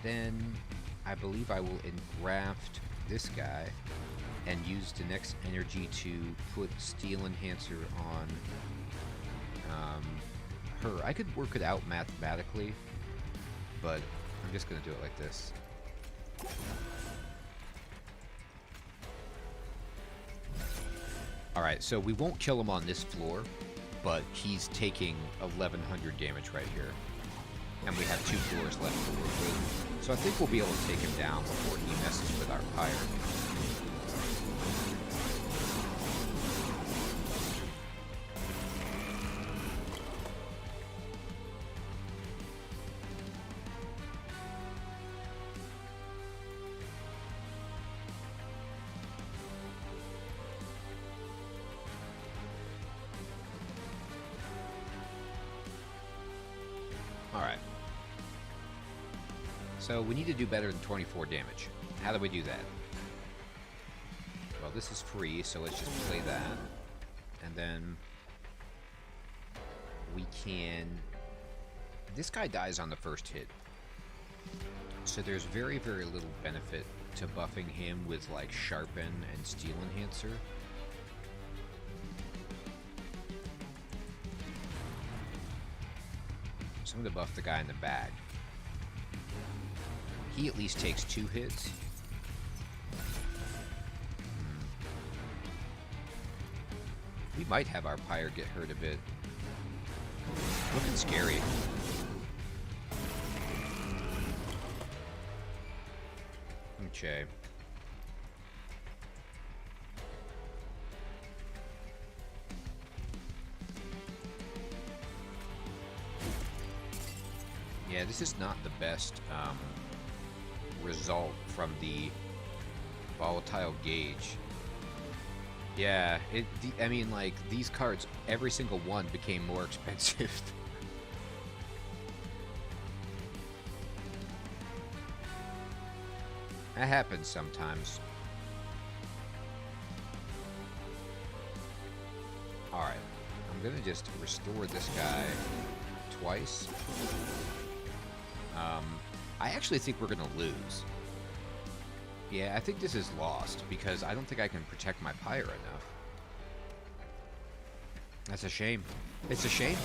Then I believe I will engraft this guy and use the next energy to put Steel Enhancer on her. I could work it out mathematically, but I'm just going to do it like this. Alright, so we won't kill him on this floor, but he's taking 1100 damage right here. And we have 2 floors left to work with. So I think we'll be able to take him down before he messes with our pyre. Alright. So we need to do better than 24 damage. How do we do that? Well, this is free, so let's just play that. And then we can... This guy dies on the first hit. So there's very, very little benefit to buffing him with, like, Sharpen and Steel Enhancer. So I'm going to buff the guy in the back. He at least takes 2 hits. We might have our pyre get hurt a bit. Looking scary. Okay. Yeah, this is not the best result from the volatile gauge. Yeah, I mean, like, these cards, every single one became more expensive. That happens sometimes. Alright, I'm gonna just restore this guy twice. I actually think we're gonna lose. Yeah, I think this is lost because I don't think I can protect my pyre enough. That's a shame. It's a shame.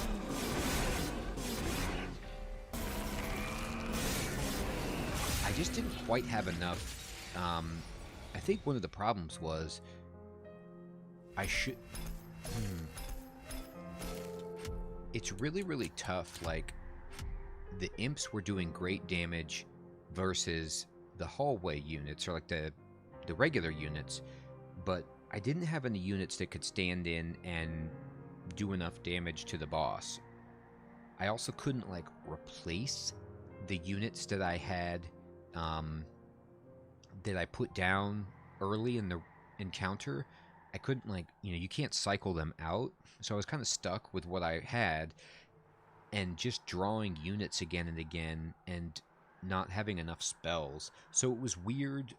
I just didn't quite have enough. I think one of the problems was I should... It's really, really tough. Like, the imps were doing great damage versus the hallway units, or like the regular units, but I didn't have any units that could stand in and do enough damage to the boss. I also couldn't like replace the units that I had um, that I put down early in the encounter. I couldn't like, you can't cycle them out. So I was kind of stuck with what I had and just drawing units again and again and not having enough spells. So it was weird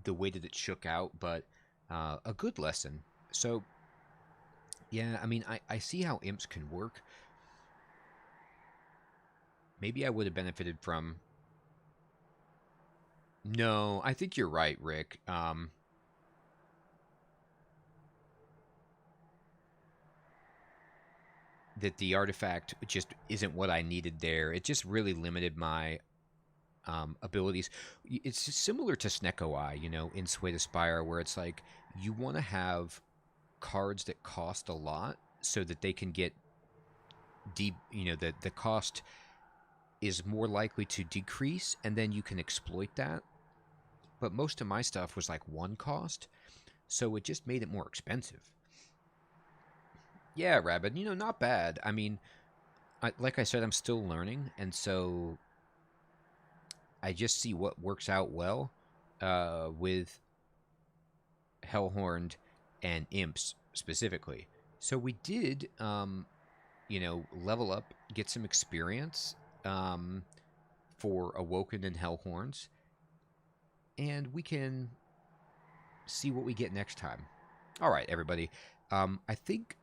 the way that it shook out, but a good lesson. So yeah, I mean, I see how imps can work. Maybe I would have benefited from. No, I think you're right, Rick. That the artifact just isn't what I needed there. It just really limited my abilities. It's similar to Snecko Eye, in Sway to Spire, where it's like you want to have cards that cost a lot so that they can get deep. The cost is more likely to decrease, and then you can exploit that. But most of my stuff was like one cost, so it just made it more expensive. Yeah, Rabbit, not bad. I mean, like I said, I'm still learning, and so I just see what works out well with Hellhorned and Imps specifically. So we did, level up, get some experience for Awoken and Hellhorns, and we can see what we get next time. All right, everybody. I think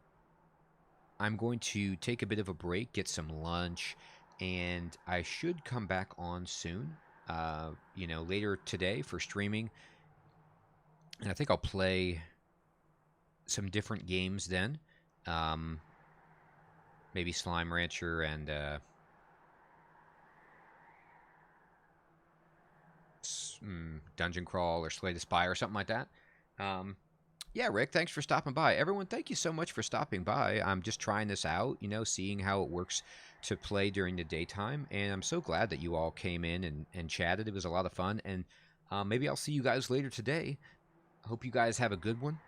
I'm going to take a bit of a break, get some lunch, and I should come back on soon. Later today for streaming, and I think I'll play some different games then. Um, Maybe Slime Rancher and Dungeon Crawl or Slay the Spy or something like that. Um, yeah, Rick, thanks for stopping by. Everyone, thank you so much for stopping by. I'm just trying this out, seeing how it works to play during the daytime. And I'm so glad that you all came in and chatted. It was a lot of fun. And maybe I'll see you guys later today. I hope you guys have a good one.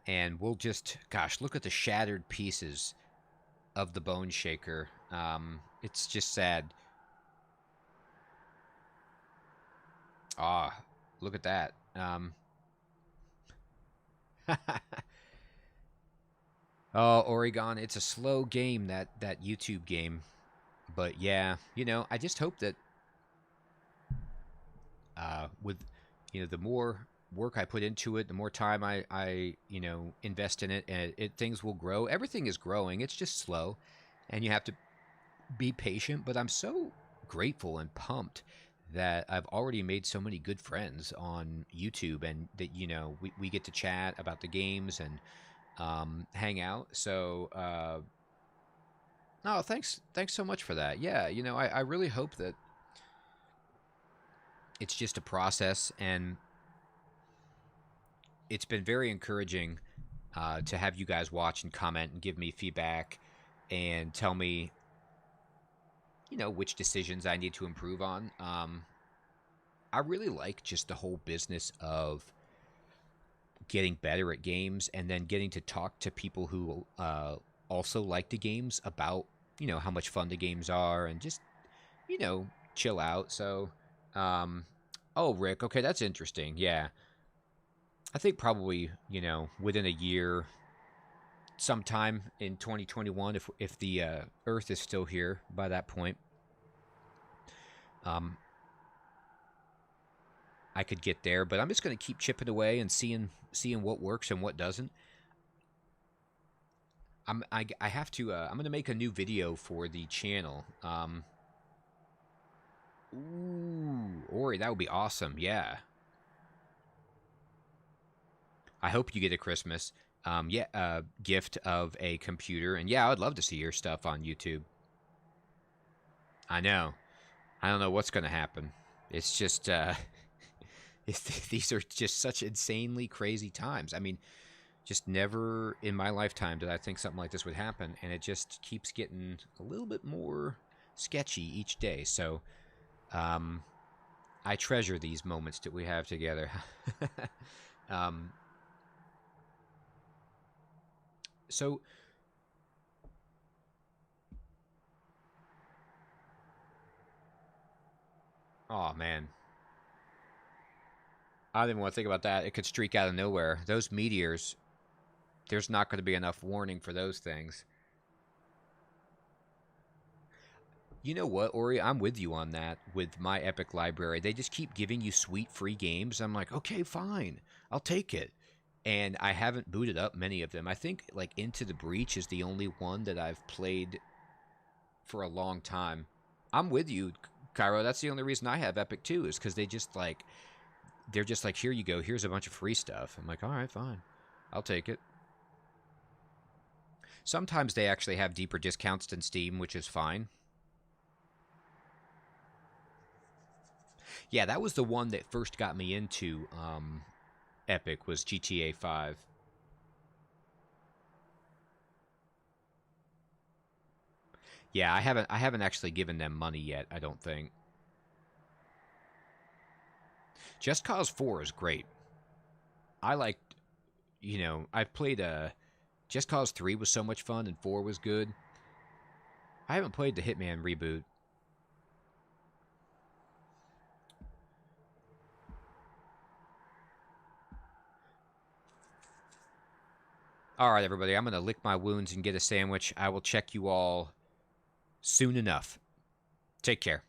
And we'll just, gosh, look at the shattered pieces of the Bone Shaker. It's just sad. Ah, look at that. Oh, Oregon, it's a slow game, that YouTube game. But yeah, I just hope that with the more work I put into it, the more time I invest in it, and things will grow. Everything is growing. It's just slow, and you have to be patient. But I'm so grateful and pumped that I've already made so many good friends on YouTube, and that we get to chat about the games and hang out. So no, thanks so much for that. Yeah, I really hope that it's just a process, and it's been very encouraging to have you guys watch and comment and give me feedback and tell me, which decisions I need to improve on. I really like just the whole business of getting better at games and then getting to talk to people who also like the games about, how much fun the games are and just, chill out. So, oh, Rick, okay, that's interesting. Yeah. I think probably, within a year, sometime in 2021, if the Earth is still here by that point, um, I could get there. But I'm just going to keep chipping away and seeing what works and what doesn't. I have to. I'm going to make a new video for the channel. Ooh, Ori, that would be awesome. Yeah. I hope you get a Christmas gift of a computer. And yeah, I would love to see your stuff on YouTube. I know. I don't know what's going to happen. It's just, these are just such insanely crazy times. I mean, just never in my lifetime did I think something like this would happen. And it just keeps getting a little bit more sketchy each day. So, I treasure these moments that we have together. um, So, oh man, I didn't even want to think about that. It could streak out of nowhere. Those meteors, there's not going to be enough warning for those things. You know what, Ori? I'm with you on that with my Epic library. They just keep giving you sweet free games. I'm like, okay, fine. I'll take it. And I haven't booted up many of them. I think like Into the Breach is the only one that I've played for a long time. I'm with you, Cairo. That's the only reason I have Epic too, is because they're just like, here you go, here's a bunch of free stuff. I'm like, all right, fine. I'll take it. Sometimes they actually have deeper discounts than Steam, which is fine. Yeah, that was the one that first got me into Epic was GTA 5. Yeah, I haven't actually given them money yet, I don't think. Just Cause 4 is great. I liked, I've played Just Cause 3 was so much fun and 4 was good. I haven't played the Hitman reboot. All right, everybody, I'm going to lick my wounds and get a sandwich. I will check you all soon enough. Take care.